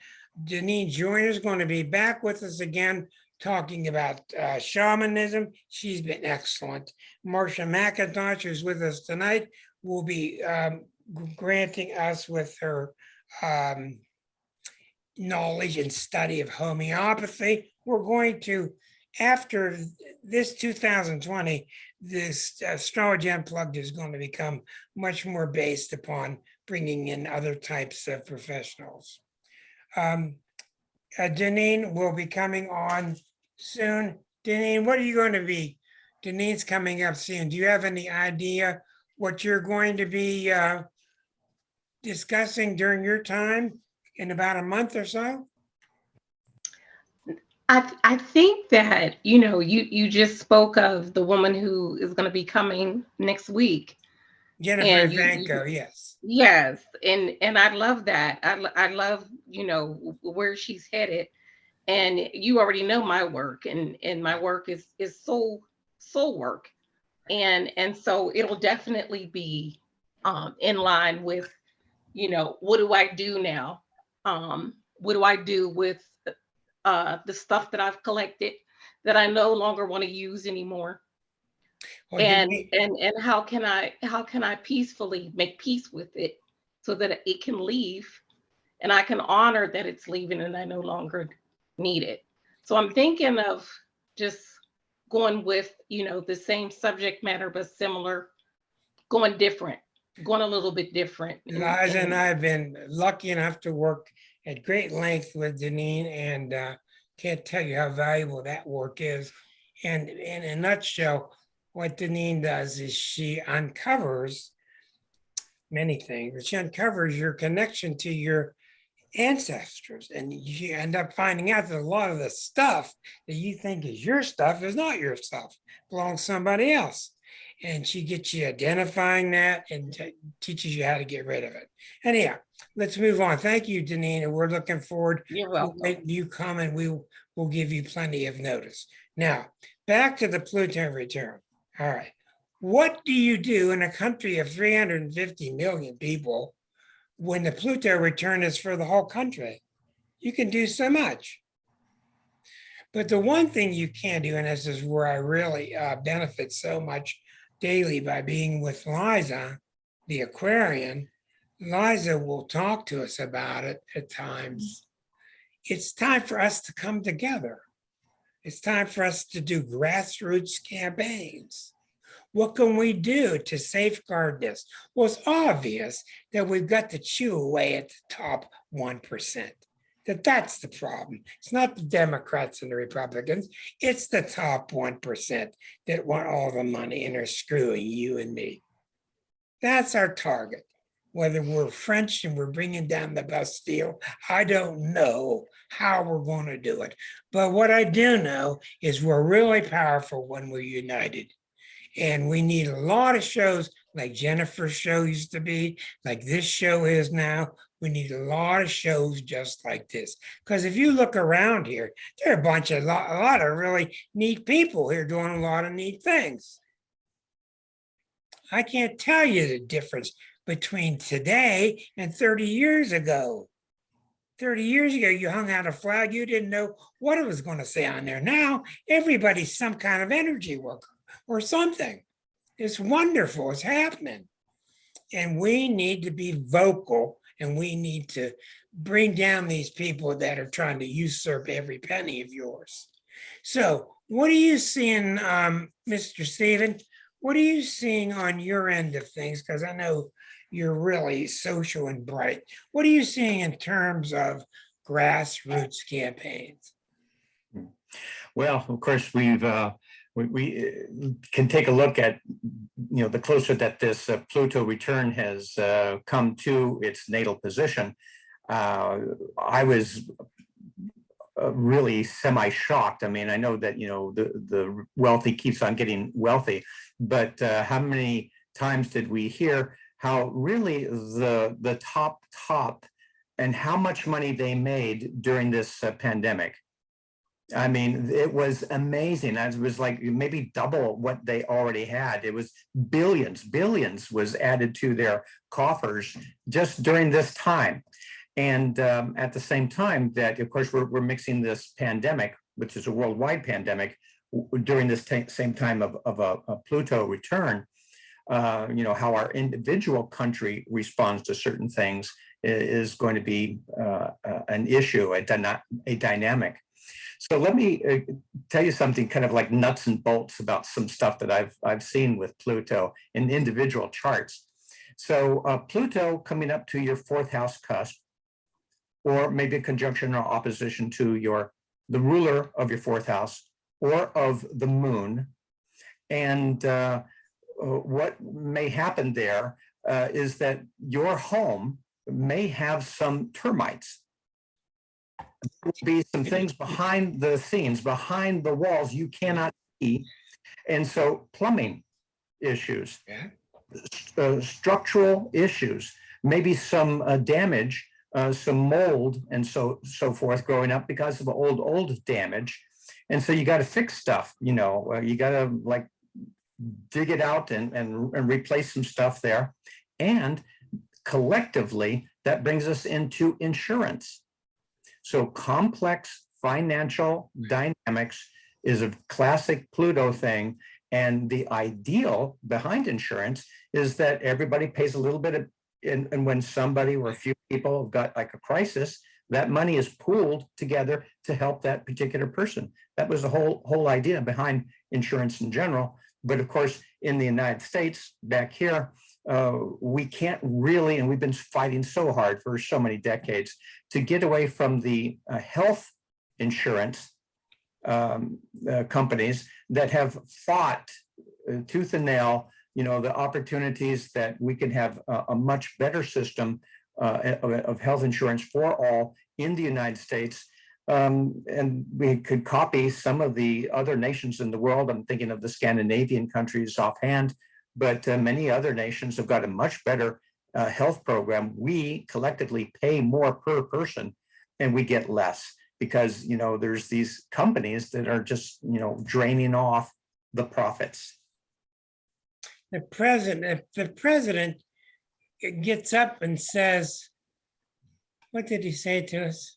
Denise Joyner is going to be back with us again, talking about shamanism. She's been excellent. Marcia McIntosh, who's with us tonight, will be granting us with her knowledge and study of homeopathy. We're going to after this 2020, this Astrology Unplugged is going to become much more based upon bringing in other types of professionals. Deneen will be coming on soon. Deneen, what are you going to be? Deneen's coming up soon. Do you have any idea what you're going to be discussing during your time in about a month or so? I think that, you just spoke of the woman who is going to be coming next week. Jennifer And Vanko, yes. yes, and I love that. I love, where she's headed. And you already know my work, and my work is soul work. And so it'll definitely be in line with, what do I do now? What do I do with the stuff that I've collected that I no longer want to use anymore? Well, And Deneen, and how can I peacefully make peace with it so that it can leave, and I can honor that it's leaving and I no longer need it. So I'm thinking of just going with, the same subject matter but similar, going different, going a little bit different. Liza and I have been lucky enough to work at great length with Deneen, and can't tell you how valuable that work is. And in a nutshell, what Deneen does is she uncovers many things, but she uncovers your connection to your ancestors, and you end up finding out that a lot of the stuff that you think is your stuff is not your stuff, belongs to somebody else. And she gets you identifying that and teaches you how to get rid of it. Anyhow, let's move on. Thank you, Deneen, and we're looking forward You're to welcome. when you come, and we will give you plenty of notice. Now, back to the Pluto return. All right. What do you do in a country of 350 million people when the Pluto return is for the whole country? You can do so much. But the one thing you can do, and this is where I really benefit so much daily by being with Liza, the Aquarian, Liza will talk to us about it at times. It's time for us to come together. It's time for us to do grassroots campaigns. What can we do to safeguard this? Well, it's obvious that we've got to chew away at the top 1%. That's the problem. It's not the Democrats and the Republicans. It's the top 1% that want all the money and are screwing you and me. That's our target. Whether we're French and we're bringing down the Bastille, I don't know how we're going to do it. But what I do know is we're really powerful when we're united. And we need a lot of shows like Jennifer's show used to be, like this show is now. We need a lot of shows just like this. Because if you look around here, there are a lot of really neat people here doing a lot of neat things. I can't tell you the difference between today and 30 years ago. 30 years ago, you hung out a flag, you didn't know what it was going to say on there. Now, everybody's some kind of energy worker or something. It's wonderful. It's happening. And we need to be vocal, and we need to bring down these people that are trying to usurp every penny of yours. So what are you seeing, Mr. Stephen? What are you seeing on your end of things? Because I know you're really social and bright. What are you seeing in terms of grassroots campaigns? Well, of course, we can take a look at, the closer that this Pluto return has come to its natal position. I was really semi-shocked. I mean, I know that, the wealthy keeps on getting wealthy, but how many times did we hear how really the top and how much money they made during this pandemic? I mean, it was amazing. It was like maybe double what they already had. It was billions was added to their coffers just during this time. And at the same time that, of course, we're mixing this pandemic, which is a worldwide pandemic, during this same time of a Pluto return. How our individual country responds to certain things is going to be an issue, a dynamic. So let me tell you something kind of like nuts and bolts about some stuff that I've seen with Pluto in individual charts. So Pluto coming up to your fourth house cusp, or maybe a conjunction or opposition to the ruler of your fourth house or of the moon. And what may happen there is that your home may have some termites. There will be some things behind the scenes, behind the walls you cannot see. And so plumbing issues, structural issues, maybe some damage, some mold and so forth growing up because of old damage. And so you got to fix stuff, you got to like dig it out and replace some stuff there. And collectively, that brings us into insurance. So complex financial dynamics is a classic Pluto thing. And the ideal behind insurance is that everybody pays a little bit of, and when somebody or a few people have got like a crisis, that money is pooled together to help that particular person. That was the whole idea behind insurance in general. But of course, in the United States, back here, we can't really, and we've been fighting so hard for so many decades to get away from the health insurance companies that have fought tooth and nail, the opportunities that we can have a much better system of health insurance for all in the United States. And we could copy some of the other nations in the world. I'm thinking of the Scandinavian countries offhand, but many other nations have got a much better health program. We collectively pay more per person and we get less because, there's these companies that are just, draining off the profits. The president gets up and says, what did he say to us?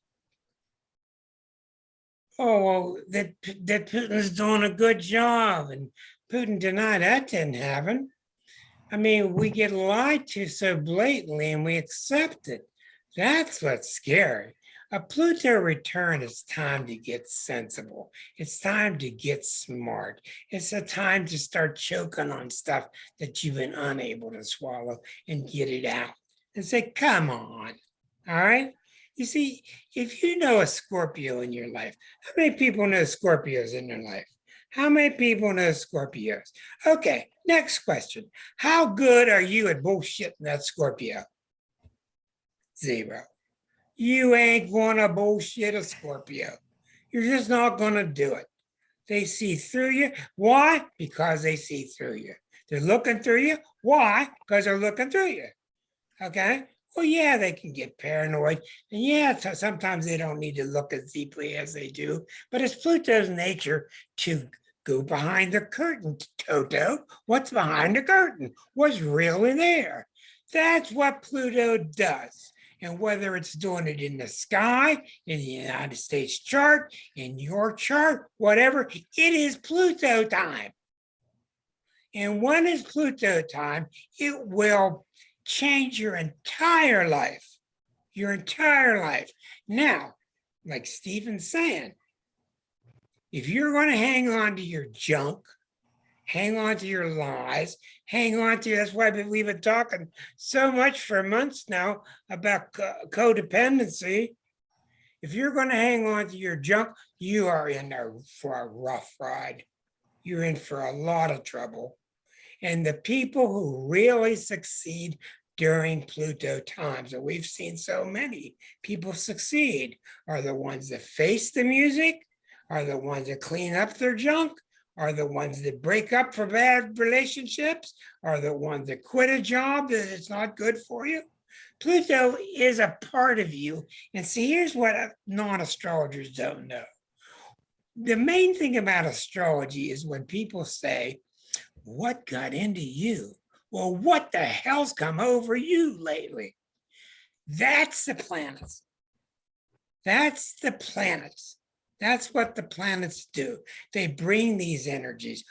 Oh, well, that Putin's doing a good job, and Putin denied that didn't happen. I mean, we get lied to so blatantly and we accept it. That's what's scary. A Pluto return is time to get sensible. It's time to get smart. It's a time to start choking on stuff that you've been unable to swallow and get it out and say, come on, all right? You see, if you know a Scorpio in your life, how many people know Scorpios in their life? How many people know Scorpios? Okay, next question. How good are you at bullshitting that Scorpio? 0. You ain't gonna bullshit a Scorpio. You're just not gonna do it. They see through you. Why? Because they see through you. They're looking through you. Why? Because they're looking through you. Okay? Well, yeah, they can get paranoid. And yeah, sometimes they don't need to look as deeply as they do. But it's Pluto's nature to go behind the curtain, Toto. What's behind the curtain? What's really there? That's what Pluto does. And whether it's doing it in the sky, in the United States chart, in your chart, whatever, it is Pluto time. And when it's Pluto time, it will change your entire life. Your entire life. Now, like Stephen's saying, if you're going to hang on to your junk, hang on to your lies, hang on to, that's why we've been talking so much for months now about codependency. If you're going to hang on to your junk, you are in there for a rough ride. You're in for a lot of trouble. And the people who really succeed during Pluto times, and we've seen so many people succeed, are the ones that face the music, are the ones that clean up their junk, are the ones that break up for bad relationships, are the ones that quit a job that it's not good for you. Pluto is a part of you. And see, here's what non-astrologers don't know. The main thing about astrology is when people say, what got into you? Well, what the hell's come over you lately? That's the planets. That's the planets. That's what the planets do. They bring these energies.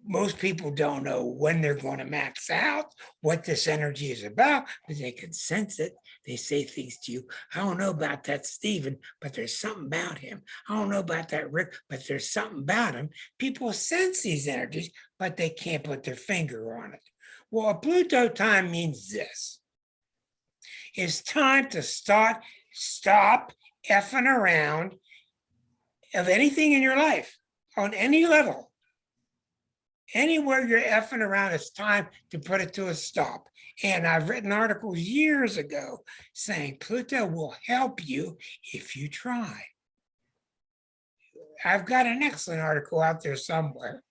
Most people don't know when they're going to max out, what this energy is about, but they can sense it. They say things to you. I don't know about that Stephen, but there's something about him. I don't know about that Rick, but there's something about him. People sense these energies, but they can't put their finger on it. Well, a Pluto time means this. It's time to stop effing around of anything in your life on any level. Anywhere you're effing around, it's time to put it to a stop. And I've written articles years ago saying Pluto will help you if you try. I've got an excellent article out there somewhere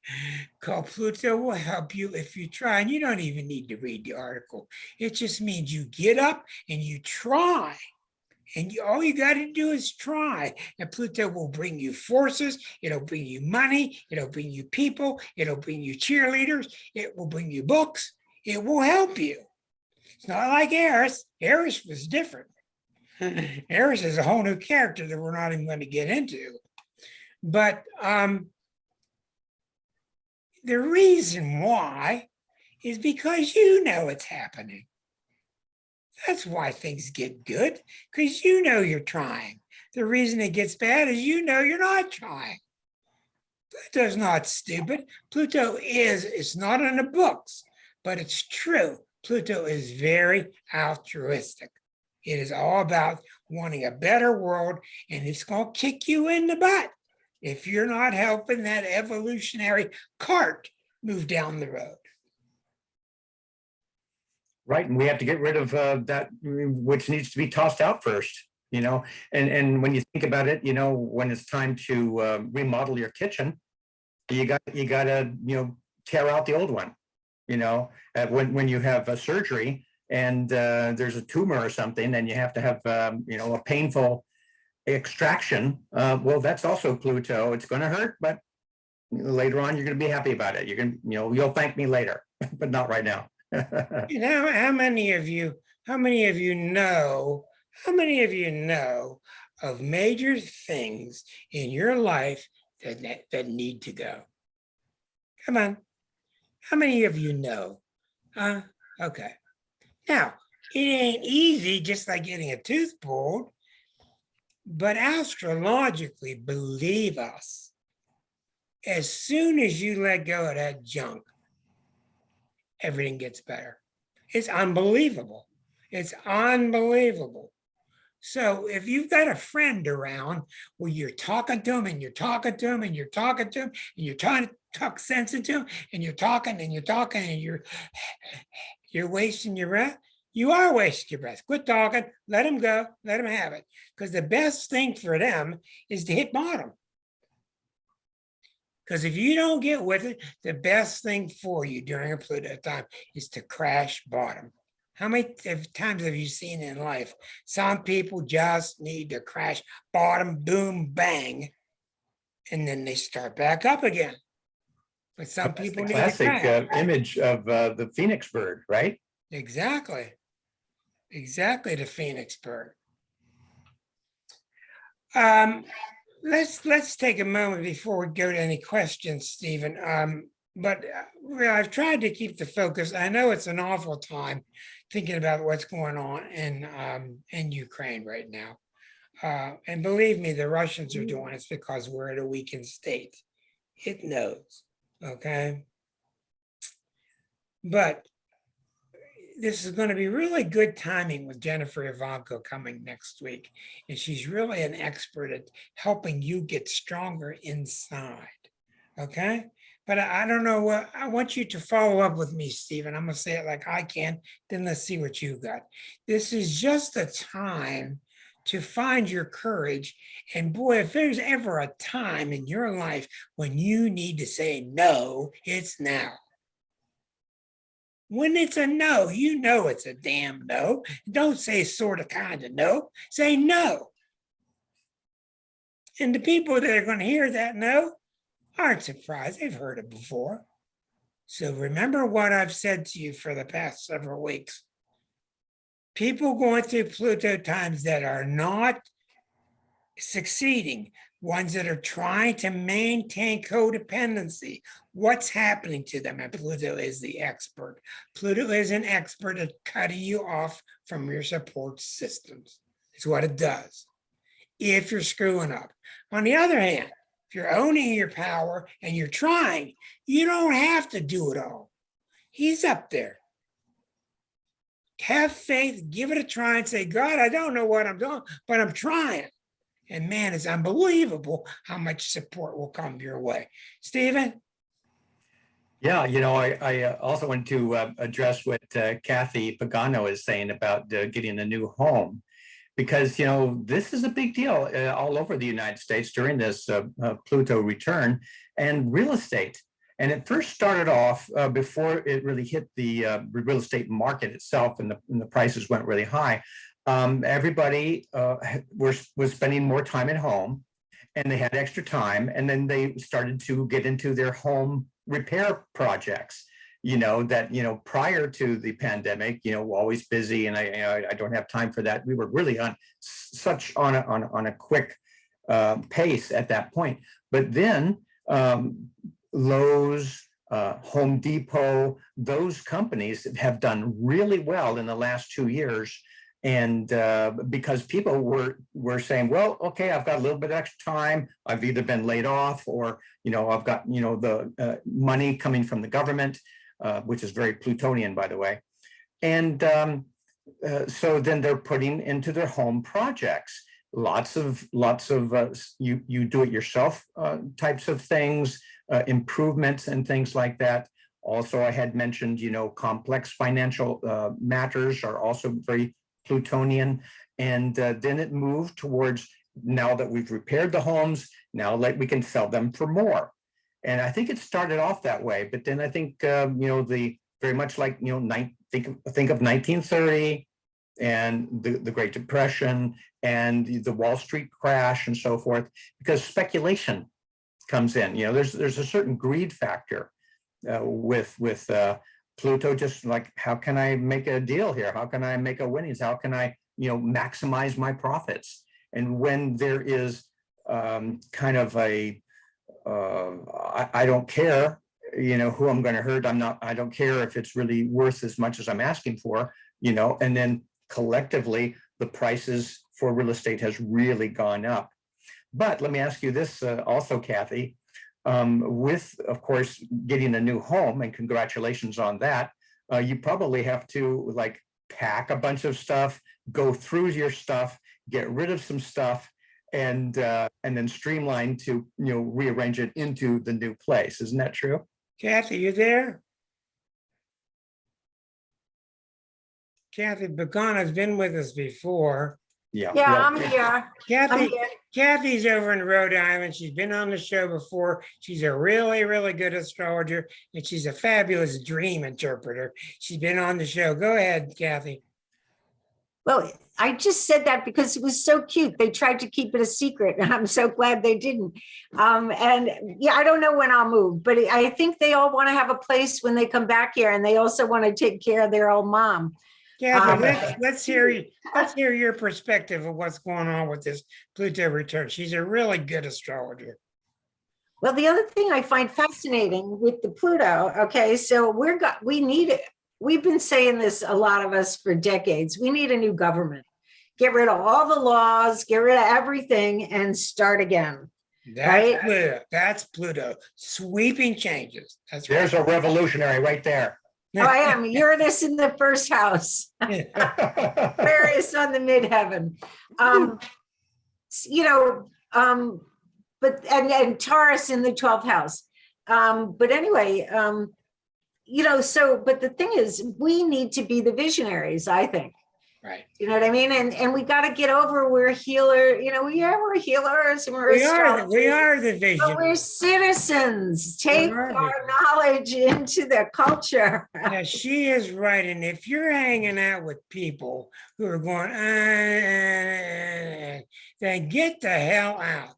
called Pluto will help you if you try. And you don't even need to read the article. It just means you get up and you try. And all you got to do is try. And Pluto will bring you forces. It'll bring you money. It'll bring you people. It'll bring you cheerleaders. It will bring you books. It will help you. It's not like Eris. Eris was different. Eris is a whole new character that we're not even going to get into. But the reason why is because you know it's happening. That's why things get good, because you know you're trying. The reason it gets bad is you know you're not trying. Pluto's not stupid. Pluto is, it's not in the books, but it's true. Pluto is very altruistic. It is all about wanting a better world, and it's going to kick you in the butt if you're not helping that evolutionary cart move down the road. Right, and we have to get rid of that which needs to be tossed out first, you know. And when you think about it, you know, when it's time to remodel your kitchen, you got to tear out the old one, you know. When you have a surgery and there's a tumor or something, and you have to have a painful extraction. Well, that's also Pluto. It's going to hurt, but later on you're going to be happy about it. You're going to, you'll thank me later, but not right now. You know, how many of you know of major things in your life that need to go? Come on. How many of you know? Okay. Now, it ain't easy, just like getting a tooth pulled, but astrologically, believe us, as soon as you let go of that junk, everything gets better. It's unbelievable. It's unbelievable. So if you've got a friend around where you're talking to him and you're talking to him and you're talking to him and you're trying to talk sense into him and you're talking and you're wasting your breath, you are wasting your breath. Quit talking, let him go, let him have it. Because the best thing for them is to hit bottom. Because if you don't get with it, the best thing for you during a Pluto time is to crash bottom. How many times have you seen in life? Some people just need to crash bottom, boom, bang, and then they start back up again. But some people need to crash. Image of the phoenix bird, right? Exactly. Exactly, the phoenix bird. Let's take a moment before we go to any questions, Stephen. But I've tried to keep the focus. I know it's an awful time thinking about what's going on in Ukraine right now. And believe me, the Russians are doing it because we're at a weakened state. It knows, okay? But this is going to be really good timing with Jennifer Ivanko coming next week. And she's really an expert at helping you get stronger inside, okay? But I don't know what, I want you to follow up with me, Stephen. I'm going to say it like I can, then let's see what you got. This is just a time to find your courage. And boy, if there's ever a time in your life when you need to say no, it's now. When it's a no, you know it's a damn no. Don't say sort of kind of no. Say no. And the people that are going to hear that no aren't surprised. They've heard it before. So remember what I've said to you for the past several weeks. People going through Pluto times that are not succeeding, ones that are trying to maintain codependency. What's happening to them? And Pluto is the expert. Pluto is an expert at cutting you off from your support systems. It's what it does if you're screwing up. On the other hand, if you're owning your power and you're trying, you don't have to do it all. He's up there. Have faith, give it a try, and say, God, I don't know what I'm doing, but I'm trying. And man, it's unbelievable how much support will come your way. Stephen? Yeah, you know, I also want to address what Kathy Pagano is saying about getting a new home, because, you know, this is a big deal all over the United States during this Pluto return and real estate. And it first started off before it really hit the real estate market itself, and the prices went really high. Everybody was spending more time at home, and they had extra time, and then they started to get into their home repair projects. You know, that, you know, prior to the pandemic, you know, always busy, and I don't have time for that. We were really on a quick pace at that point. But then Lowe's, Home Depot, those companies have done really well in the last 2 years. And because people were saying, well, okay, I've got a little bit of extra time. I've either been laid off, or, you know, I've got, you know, the money coming from the government, which is very Plutonian, by the way. And so then they're putting into their home projects, lots of you do it yourself types of things, improvements and things like that. Also, I had mentioned, you know, complex financial matters are also very Plutonian. And then it moved towards, now that we've repaired the homes, now we can sell them for more. And I think it started off that way, but then I think, you know, very much like, you know, think of 1930 and the Great Depression and the Wall Street crash and so forth, because speculation comes in. You know, there's a certain greed factor with Pluto, just like, how can I make a deal here? How can I make a winnings? How can I, you know, maximize my profits? And when there is kind of a I don't care, you know, who I'm going to hurt. I don't care if it's really worth as much as I'm asking for, you know, and then collectively the prices for real estate has really gone up. But let me ask you this also, Kathy, with, of course, getting a new home, and congratulations on that, you probably have to like pack a bunch of stuff, go through your stuff, get rid of some stuff, and then streamline to, you know, rearrange it into the new place. Isn't that true? Kathy, you there? Kathy Pagano's been with us before. Yeah. Yeah, well, I'm here. Kathy, I'm here. Kathy's over in Rhode Island. She's been on the show before. She's a really, really good astrologer, and she's a fabulous dream interpreter. She's been on the show. Go ahead, Kathy. Well, I just said that because it was so cute. They tried to keep it a secret, and I'm so glad they didn't. And yeah, I don't know when I'll move, but I think they all want to have a place when they come back here, and they also want to take care of their old mom. Kathy, let's hear your perspective of what's going on with this Pluto return. She's a really good astrologer. Well, the other thing I find fascinating with the Pluto, okay, so we need it. We've been saying this, a lot of us, for decades. We need a new government. Get rid of all the laws, get rid of everything, and start again. That's right? Pluto. That's Pluto. Sweeping changes. That's there's right. a revolutionary right there. Oh, I am. Uranus in the first house. Aquarius on the midheaven. You know, but and Taurus in the 12th house. But anyway, you know, so, but the thing is, we need to be the visionaries, I think. Right. You know what I mean? And we got to get over, we're healer, you know, we're healers and We are the but vision. we're citizens. Take are our knowledge into the culture. Yeah, she is right. And if you're hanging out with people who are going, then get the hell out.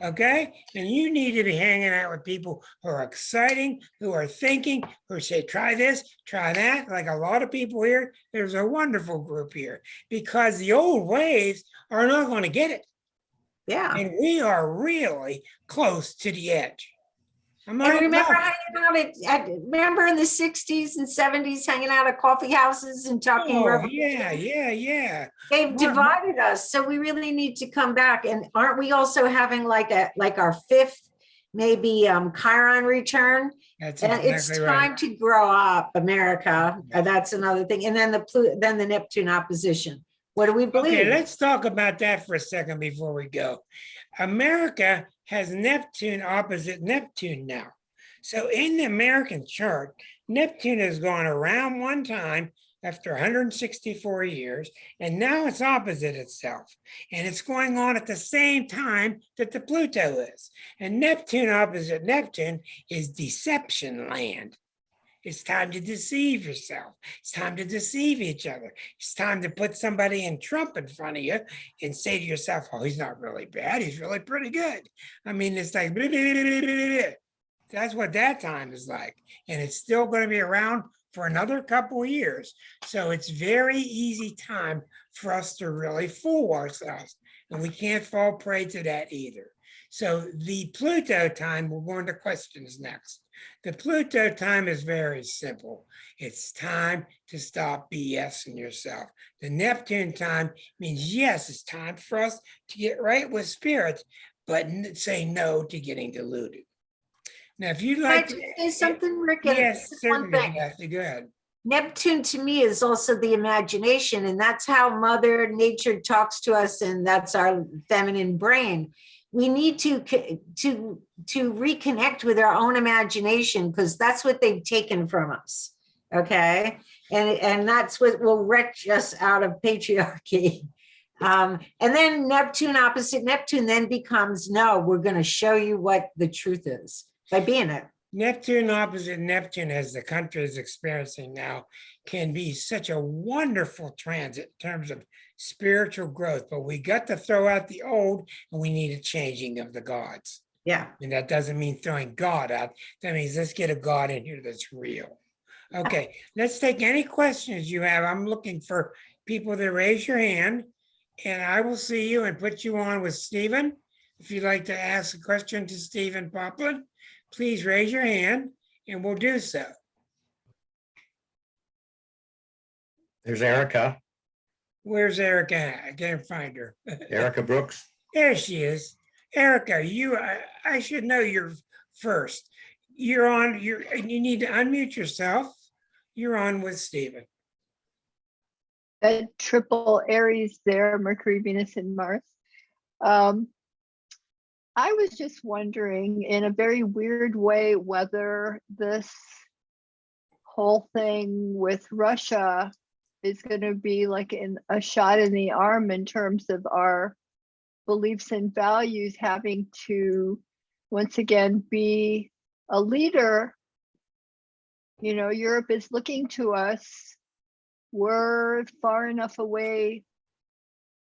Okay? And you need to be hanging out with people who are exciting, who are thinking, who say, try this, try that. Like a lot of people here, there's a wonderful group here, because the old ways are not going to get it. Yeah. And we are really close to the edge. Am And I remember right? hanging out remember in the 60s and 70s, hanging out at coffee houses and talking Oh, revolution? yeah. They've Mar- divided us, so we really need to come back. And aren't we also having like our fifth, maybe Chiron return? That's And it's exactly right. time to grow up, America. That's another thing. And then the Neptune opposition. What do we believe? Okay, let's talk about that for a second before we go. America has Neptune opposite Neptune now. So in the American chart, Neptune has gone around one time after 164 years, and now it's opposite itself. And it's going on at the same time that the Pluto is. And Neptune opposite Neptune is deception land. It's time to deceive yourself. It's time to deceive each other. It's time to put somebody in Trump in front of you and say to yourself, oh, he's not really bad. He's really pretty good. I mean, it's like, blah, blah, blah, blah, blah. That's what that time is like. And it's still going to be around for another couple of years. So it's very easy time for us to really fool ourselves. And we can't fall prey to that either. So the Pluto time, we'll go into questions next. The Pluto time is very simple. It's time to stop BSing yourself. The Neptune time means, yes, it's time for us to get right with spirit, but say no to getting deluded. Now, if you'd Can I like just to, say something, Rick? yes, Just one certainly, thing. Kathy, go ahead. Neptune to me is also the imagination, and that's how Mother Nature talks to us, and that's our feminine brain. We need to reconnect with our own imagination, because that's what they've taken from us. Okay, and that's what will wrench us out of patriarchy. And then Neptune opposite Neptune then becomes, no, we're going to show you what the truth is by being it. Neptune opposite Neptune, as the country is experiencing now, can be such a wonderful transit in terms of spiritual growth, but we got to throw out the old and we need a changing of the gods. Yeah. And that doesn't mean throwing God out. That means let's get a God in here that's real. Okay, let's take any questions you have. I'm looking for people that raise your hand, and I will see you and put you on with Stephen. If you'd like to ask a question to Stephen Poplin, please raise your hand and we'll do so. There's Erica, Where's Erica at? I can't find her. Erica Brooks. There she is. Erica, I should know you're first. You're on, you need to unmute yourself. You're on with Stephen. That triple Aries there, Mercury, Venus, and Mars. I was just wondering, in a very weird way, whether this whole thing with Russia is going to be like a shot in the arm in terms of our beliefs and values having to once again be a leader. You know, Europe is looking to us. We're far enough away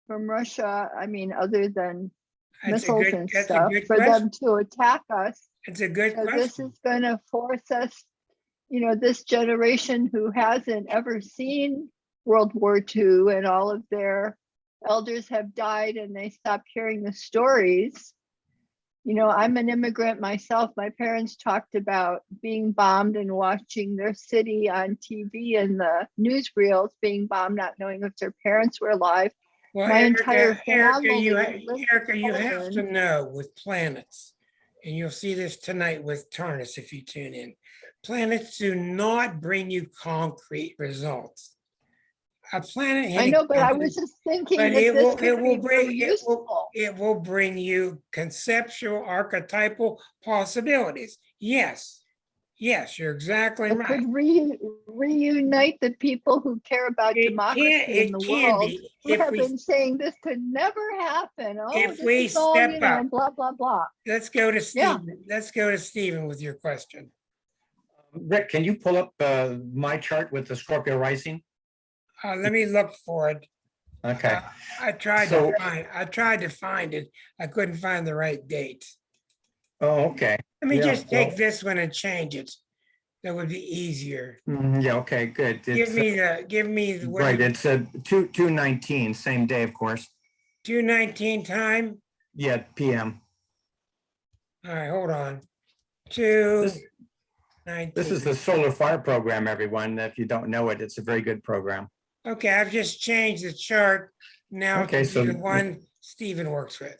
from Russia, I mean, other than missiles and stuff, for them to attack us. It's a good question. This is going to force us, you know, this generation who hasn't ever seen World War II and all of their elders have died and they stopped hearing the stories. You know, I'm an immigrant myself. My parents talked about being bombed and watching their city on TV and the newsreels being bombed, not knowing if their parents were alive. Well, My Erica, entire family you lived in have to Poland. know with planets, and you'll see this tonight with Tarnis if you tune in. Planets do not bring you concrete results. A planet, I know, but I was just thinking that this could be very useful. It will bring you conceptual, archetypal possibilities. Yes, you're exactly It right. could reunite the people who care about democracy in the world, who have been saying this could never happen. Oh, if this we is all, step you know, up, blah, blah, blah. let's go to Stephen. Yeah. Let's go to Stephen with your question. Rick, can you pull up my chart with the Scorpio rising? Let me look for it. Okay. I tried to find it. I couldn't find the right date. Oh, okay. Let me Yeah, just take well- this one and change it. That would be easier. Yeah, okay, good. Give me the Right, it's 2/19, same day, of course. 2:19 time. Yeah, PM. All right, hold on. 2, This 19. this is the Solar Fire program, everyone. If you don't know it, it's a very good program. Okay, I've just changed the chart now Okay, to so the one Stephen works with.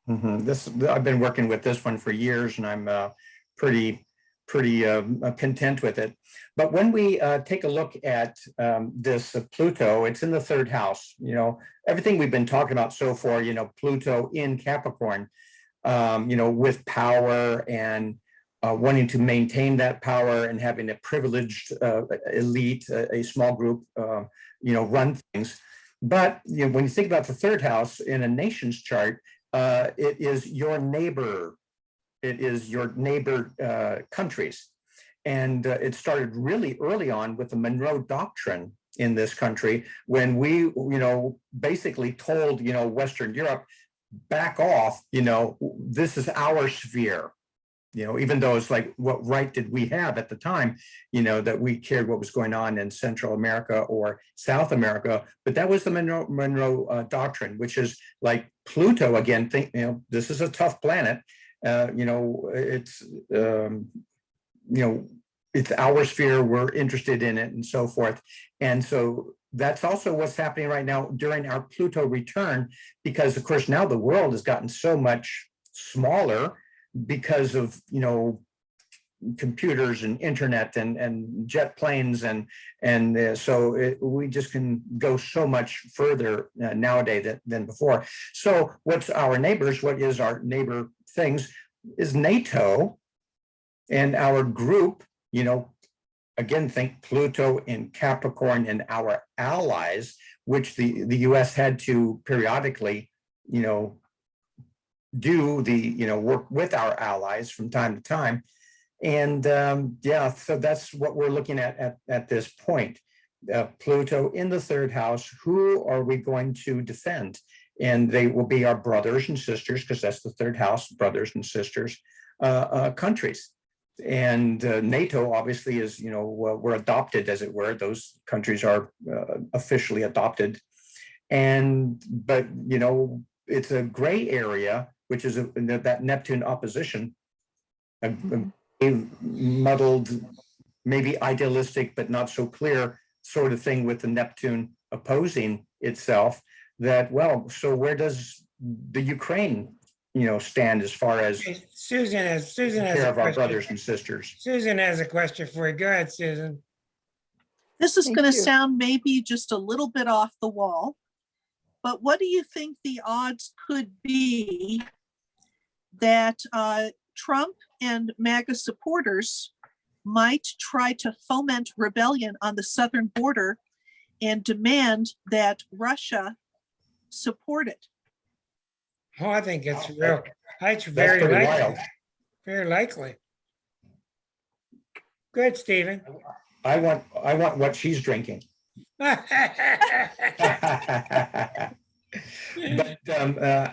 This, I've been working with this one for years, and I'm pretty content with it. But when we take a look at this Pluto, it's in the third house. You know, everything we've been talking about so far, you know, Pluto in Capricorn, you know, with power and wanting to maintain that power and having a privileged elite, a small group, you know, run things. But you know, when you think about the third house in a nation's chart, it is your neighbor. It is your neighbor countries. And it started really early on with the Monroe Doctrine in this country, when we, you know, basically told, you know, Western Europe, back off, you know, this is our sphere. You know, even though it's like, what right did we have at the time, you know, that we cared what was going on in Central America or South America? But that was the Monroe Doctrine, which is like Pluto again. Think, you know, this is a tough planet. You know, it's you know, it's our sphere. We're interested in it, and so forth. And so that's also what's happening right now during our Pluto return, because of course now the world has gotten so much smaller because of, you know, computers and internet and jet planes and so we just can go so much further nowadays than before. So what's our neighbors? What is our neighbor things is NATO and our group, you know, again, think Pluto in Capricorn and our allies, which the US had to periodically, you know, do the, you know, work with our allies from time to time. And yeah, so that's what we're looking at this point. Pluto in the third house, who are we going to defend? And they will be our brothers and sisters, because that's the third house, brothers and sisters, countries. And NATO obviously is, you know, we're adopted, as it were. Those countries are officially adopted. And, but, you know, it's a gray area, which is that Neptune opposition, a muddled, maybe idealistic, but not so clear sort of thing with the Neptune opposing itself. That, well, so where does the Ukraine, you know, stand as far as Okay, Susan has care a of our question. brothers and sisters? Susan has a question for you. Go ahead, Susan. This is Thank going to you. sound maybe just a little bit off the wall, but what do you think the odds could be that Trump and MAGA supporters might try to foment rebellion on the southern border and demand that Russia support it? Oh, I think it's real. It's That's very pretty likely. wild. Very likely. Good, Stephen. I want what she's drinking. But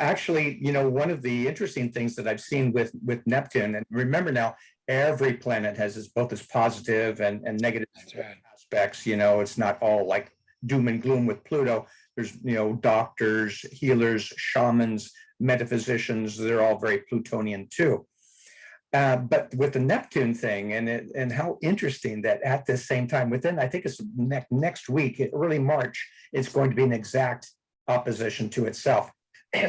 actually, you know, one of the interesting things that I've seen with Neptune, and remember now, every planet has both its positive and negative right. aspects. You know, it's not all like doom and gloom with Pluto. There's, you know, doctors, healers, shamans, metaphysicians. They're all very Plutonian too. But with the Neptune thing, and how interesting that at the same time, within, I think it's next week, early March, it's going to be an exact opposition to itself.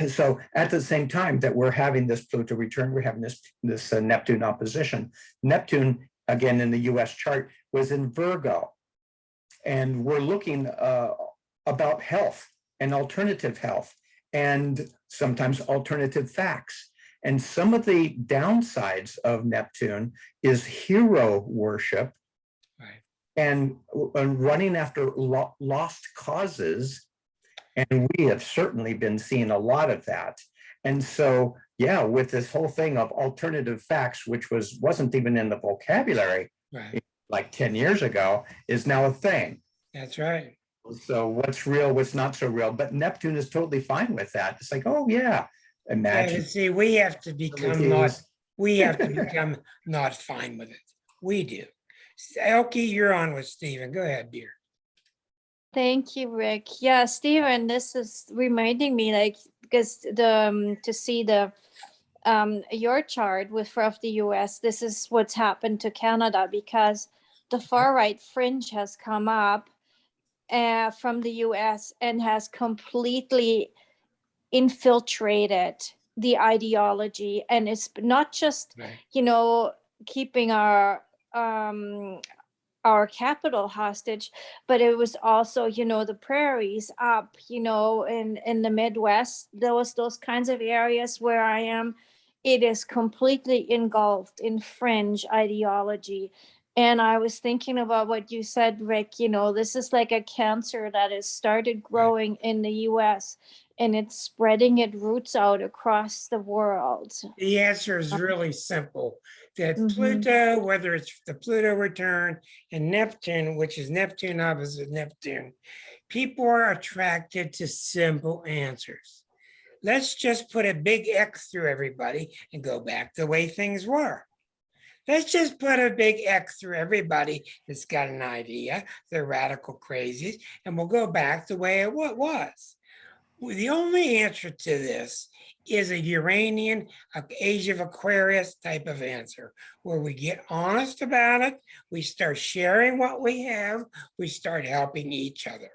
So at the same time that we're having this Pluto return, we're having this Neptune opposition. Neptune, again, in the US chart, was in Virgo. And we're looking about health and alternative health, and sometimes alternative facts. And some of the downsides of Neptune is hero worship, Right. and running after lost causes. And we have certainly been seeing a lot of that. And so, yeah, with this whole thing of alternative facts, which wasn't even in the vocabulary Right. like 10 years ago, is now a thing. That's right. So what's real, what's not so real, but Neptune is totally fine with that. It's like, oh yeah, Yeah, imagine. but see, we have to become not fine with it. We do. Elke, you're on with Stephen. Go ahead, dear. Thank you, Rick. Yeah, Stephen, this is reminding me, like, because to see the your chart with of the US, this is what's happened to Canada, because the far right fringe has come up from the US and has completely infiltrated the ideology, and it's not just Right. keeping our capital hostage, but it was also the prairies up in the Midwest, those kinds of areas where I am. It is completely engulfed in fringe ideology. And I was thinking about what you said, Rick. This is like a cancer that has started growing in the US, and it's spreading its roots out across the world. The answer is really simple. That Mhm. Pluto, whether it's the Pluto return and Neptune, which is Neptune opposite Neptune, people are attracted to simple answers. Let's just put a big X through everybody and go back the way things were. Let's just put a big X through everybody that's got an idea, they're radical crazies, and we'll go back the way it was. The only answer to this is a Uranian, Age of Aquarius type of answer, where we get honest about it, we start sharing what we have, we start helping each other.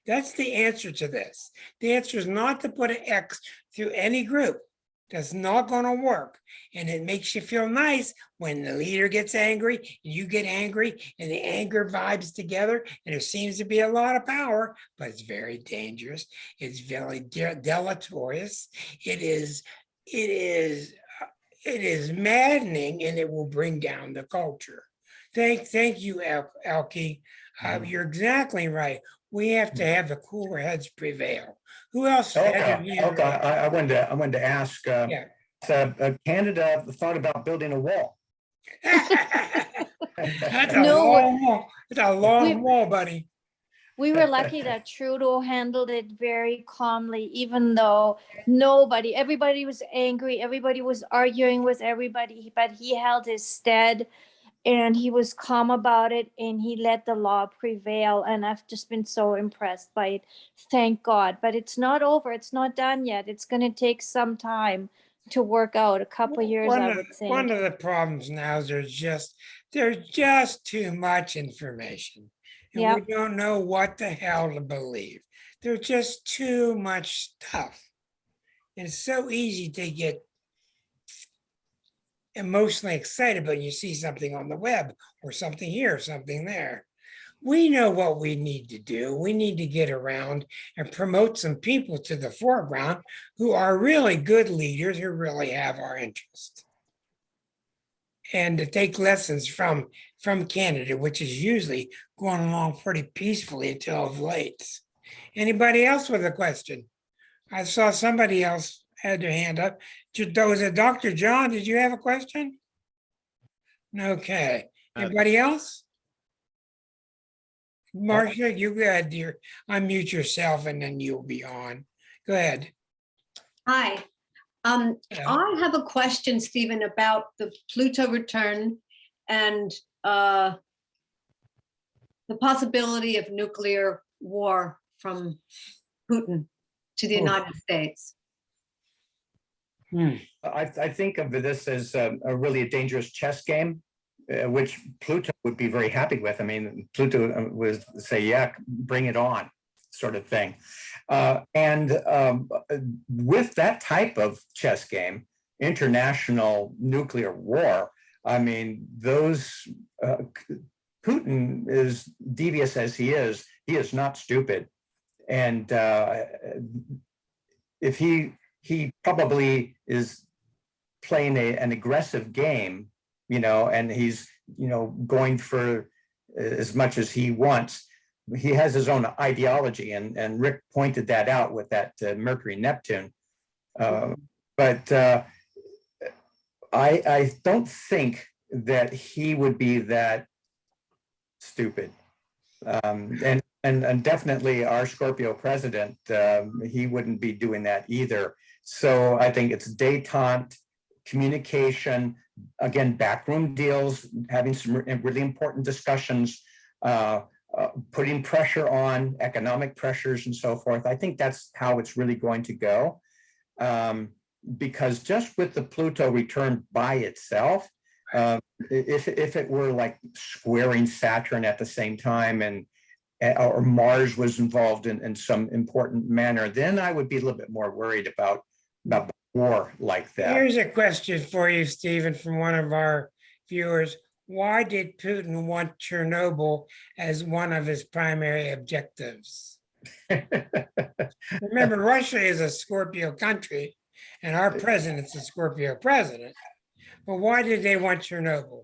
That's the answer to this. The answer is not to put an X through any group. That's not going to work. And it makes you feel nice when the leader gets angry and you get angry and the anger vibes together. And there seems to be a lot of power, but it's very dangerous. It's very deleterious. It is maddening, and it will bring down the culture. Thank you, Elke. You're exactly right. We have to have the cooler heads prevail. Who else had their hand Elka, raised? I wanted to ask, Yeah. Canada thought about building a wall. That's a No, long wall. It's a long we- wall, buddy. We were lucky that Trudeau handled it very calmly, even though everybody was angry, everybody was arguing with everybody, but he held his stead and he was calm about it, and he let the law prevail. And I've just been so impressed by it. Thank God. But it's not over. It's not done yet. It's going to take some time to work out, a couple of years, I would think. One of the problems now is there's just too much information. And Yep. we don't know what the hell to believe. There's just too much stuff. And it's so easy to get emotionally excited when you see something on the web or something here or something there. We know what we need to do. We need to get around and promote some people to the foreground who are really good leaders who really have our interest. And to take lessons from Canada, which is usually going along pretty peacefully until of late. Anybody else with a question? I saw somebody else had their hand up. Was it Dr. John? Did you have a question? Okay. Anybody else? Marcia, you go ahead, dear. Unmute yourself and then you'll be on. Go ahead. Hi. I have a question, Stephen, about the Pluto return and the possibility of nuclear war from Putin to the United States. I think of this as a really dangerous chess game, which Pluto would be very happy with. I mean, Pluto would say, yeah, bring it on, sort of thing. And with that type of chess game, international nuclear war, I mean, Putin, as devious as he is not stupid. And if he probably is playing an aggressive game, and he's, going for as much as he wants. He has his own ideology, and Rick pointed that out with that Mercury Neptune. But I don't think that he would be that stupid. And definitely our Scorpio president, he wouldn't be doing that either. So I think it's detente, communication, again, backroom deals, having some really important discussions putting pressure on economic pressures and so forth. I think that's how it's really going to go. Because just with the Pluto return by itself, if it were like squaring Saturn at the same time and or Mars was involved in some important manner, then I would be a little bit more worried about war like that. Here's a question for you, Stephen, from one of our viewers. Why did Putin want Chernobyl as one of his primary objectives? Remember, Russia is a Scorpio country, and our president's a Scorpio president. But why did they want Chernobyl?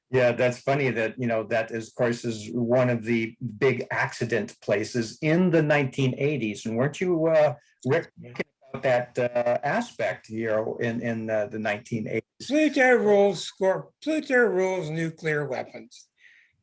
Yeah, that's funny that, that is, of course, is one of the big accident places in the 1980s. And weren't you, Rick, about that aspect here in the 1980s? Pluto rules nuclear weapons.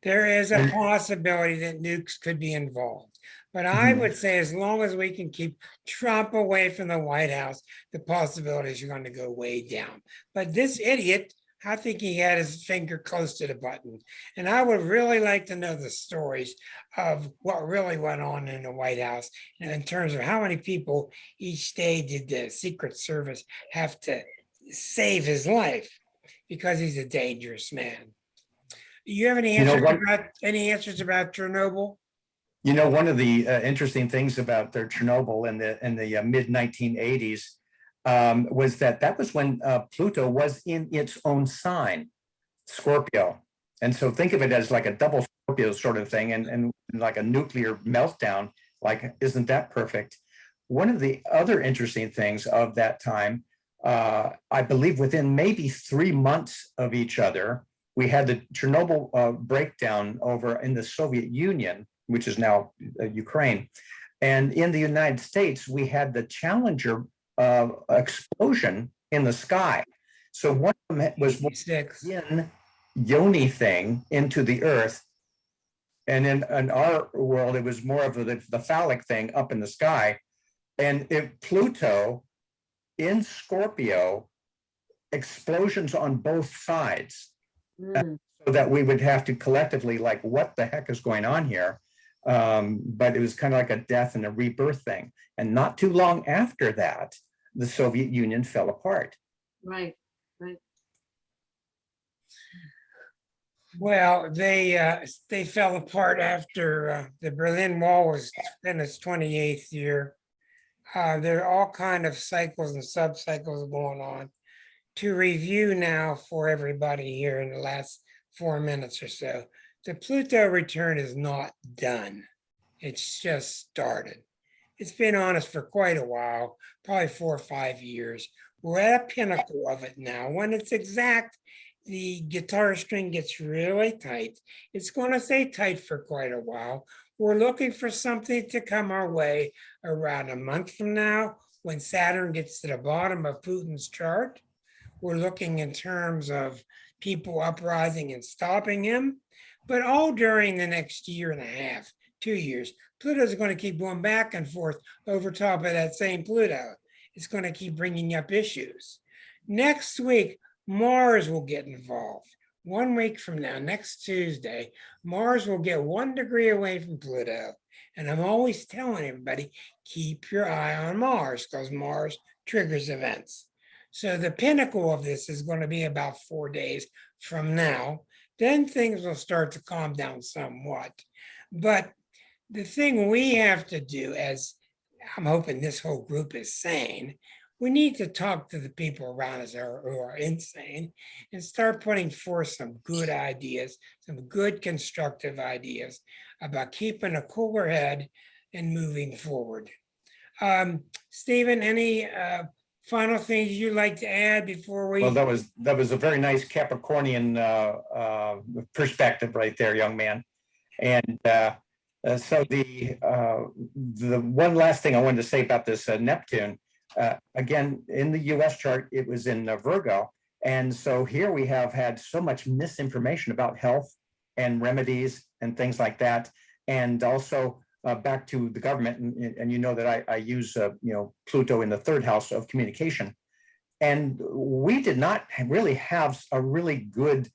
There is a possibility that nukes could be involved. But I would say as long as we can keep Trump away from the White House, the possibilities are going to go way down. But this idiot, I think he had his finger close to the button. And I would really like to know the stories of what really went on in the White House, and in terms of how many people each day did the Secret Service have to save his life, because he's a dangerous man. Do you have any answers about Chernobyl? One of the interesting things about their Chernobyl in the mid 1980s was that was when Pluto was in its own sign, Scorpio. And so think of it as like a double Scorpio sort of thing, and like a nuclear meltdown. Like, isn't that perfect? One of the other interesting things of that time, I believe within maybe 3 months of each other, we had the Chernobyl breakdown over in the Soviet Union, which is now Ukraine. And in the United States, we had the Challenger explosion in the sky. So one of them was yin yoni thing into the earth. And in our world, it was more of the phallic thing up in the sky. And Pluto in Scorpio, explosions on both sides. So that we would have to collectively, like, what the heck is going on here? But it was kind of like a death and a rebirth thing. And not too long after that, the Soviet Union fell apart. Right. Well, they fell apart after the Berlin Wall was in its 28th year. There are all kind of cycles and sub-cycles going on. To review now for everybody here in the last 4 minutes or so, the Pluto return is not done. It's just started. It's been on us for quite a while, probably 4 or 5 years. We're at a pinnacle of it now. When it's exact, the guitar string gets really tight. It's going to stay tight for quite a while. We're looking for something to come our way around a month from now, when Saturn gets to the bottom of Putin's chart. We're looking in terms of people uprising and stopping him, but all during the next year and a half, 2 years. Pluto's going to keep going back and forth over top of that same Pluto. It's going to keep bringing up issues. Next week, Mars will get involved. 1 week from now, next Tuesday, Mars will get 1 degree away from Pluto. And I'm always telling everybody, keep your eye on Mars, because Mars triggers events. So the pinnacle of this is going to be about 4 days from now. Then things will start to calm down somewhat. But the thing we have to do, as I'm hoping this whole group is saying, we need to talk to the people around us who are insane and start putting forth some good ideas, some good constructive ideas about keeping a cooler head and moving forward. Stephen, any final things you'd like to add before we? Well, that was a very nice Capricornian perspective right there, young man. And so the one last thing I wanted to say about this Neptune, again, in the US chart, it was in Virgo. And so here we have had so much misinformation about health and remedies and things like that. And also back to the government, and you know that I use Pluto in the 3rd house of communication, and we did not really have a really good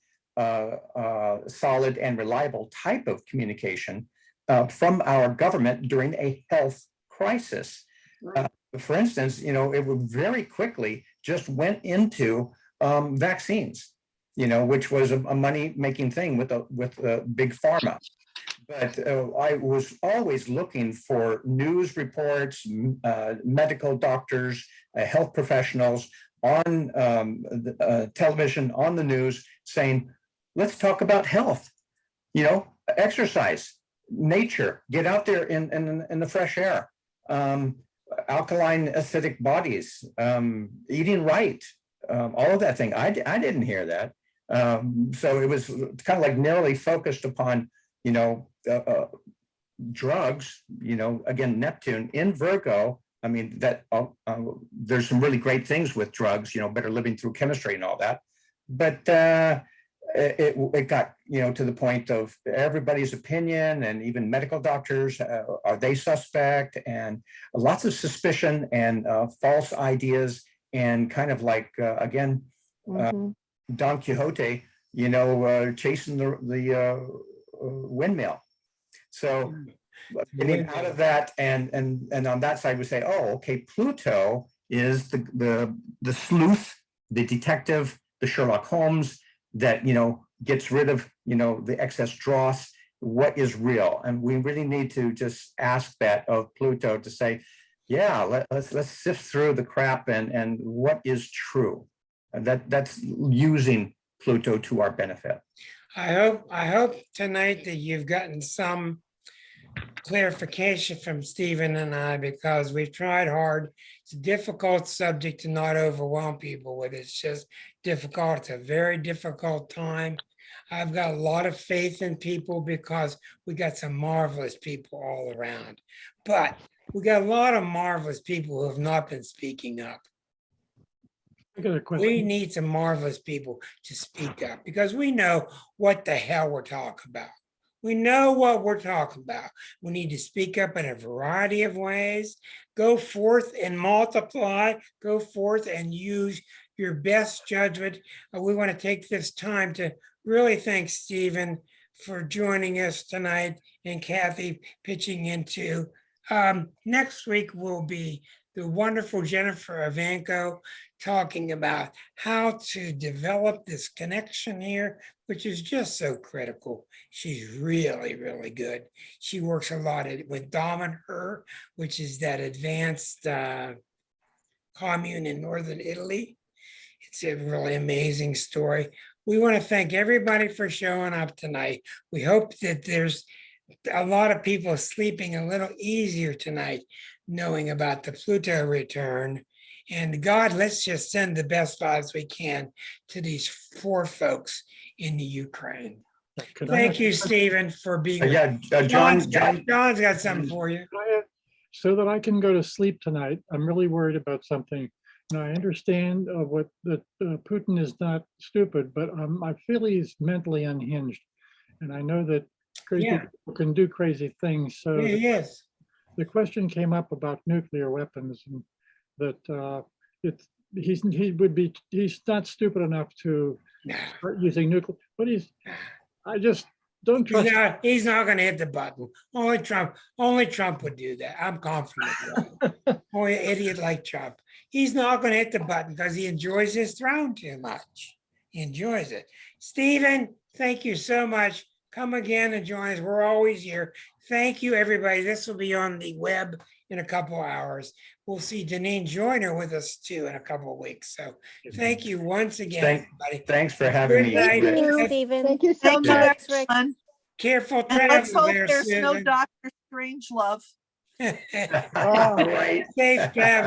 solid and reliable type of communication from our government during a health crisis. For instance, it would very quickly just went into vaccines, which was a money-making thing with big pharma. But I was always looking for news reports, medical doctors, health professionals on television, on the news, saying, let's talk about health, exercise, nature, get out there in the fresh air, alkaline acidic bodies, eating right, all of that thing. I didn't hear that. So it was kind of like narrowly focused upon, drugs, again, Neptune in Virgo. I mean, that there's some really great things with drugs, better living through chemistry and all that. But it got, to the point of everybody's opinion, and even medical doctors, are they suspect? And lots of suspicion and false ideas, and kind of like, again, Don Quixote, chasing the windmill. So getting out of that, and on that side we say, oh, okay, Pluto is the sleuth, the detective, the Sherlock Holmes that gets rid of the excess dross. What is real? And we really need to just ask that of Pluto, to say, yeah, let's sift through the crap and what is true. And that's using Pluto to our benefit. I hope tonight that you've gotten some clarification from Stephen and I, because we've tried hard. It's a difficult subject to not overwhelm people with. It's just difficult. It's a very difficult time. I've got a lot of faith in people because we got some marvelous people all around. But we got a lot of marvelous people who have not been speaking up. I got a question. We need some marvelous people to speak up, because we know what the hell we're talking about. We know what we're talking about. We need to speak up in a variety of ways. Go forth and multiply. Go forth and use your best judgment. We want to take this time to really thank Stephen for joining us tonight, and Kathy pitching into. Next week will be the wonderful Jennifer Ivanko talking about how to develop this connection here, which is just so critical. She's really, really good. She works a lot with Dom and Her, which is that advanced commune in northern Italy. It's a really amazing story. We want to thank everybody for showing up tonight. We hope that there's a lot of people sleeping a little easier tonight, knowing about the Pluto return. And God, let's just send the best vibes we can to these 4 folks in the Ukraine. Thank you, Stephen, for being here. John's John's got something for you. So that I can go to sleep tonight, I'm really worried about something. Now, I understand that Putin is not stupid, but I feel he's mentally unhinged. And I know that crazy people can do crazy things. So Yes. The question came up about nuclear weapons, and that he's not stupid enough to start using nuclear, but I just don't trust. He's not going to hit the button. Only Trump would do that. I'm confident. Only an idiot like Trump. He's not going to hit the button because he enjoys his throne too much. He enjoys it. Stephen, thank you so much. Come again and join us. We're always here. Thank you, everybody. This will be on the web in a couple of hours. We'll see Janine Joyner with us too in a couple of weeks. So thank you once again, everybody. Thanks for having me. Thank you, Stephen. Thank you so Thank you, much. everyone. Careful And let's travel hope there, there's no Susan. Dr. Strangelove. Right. Safe travel.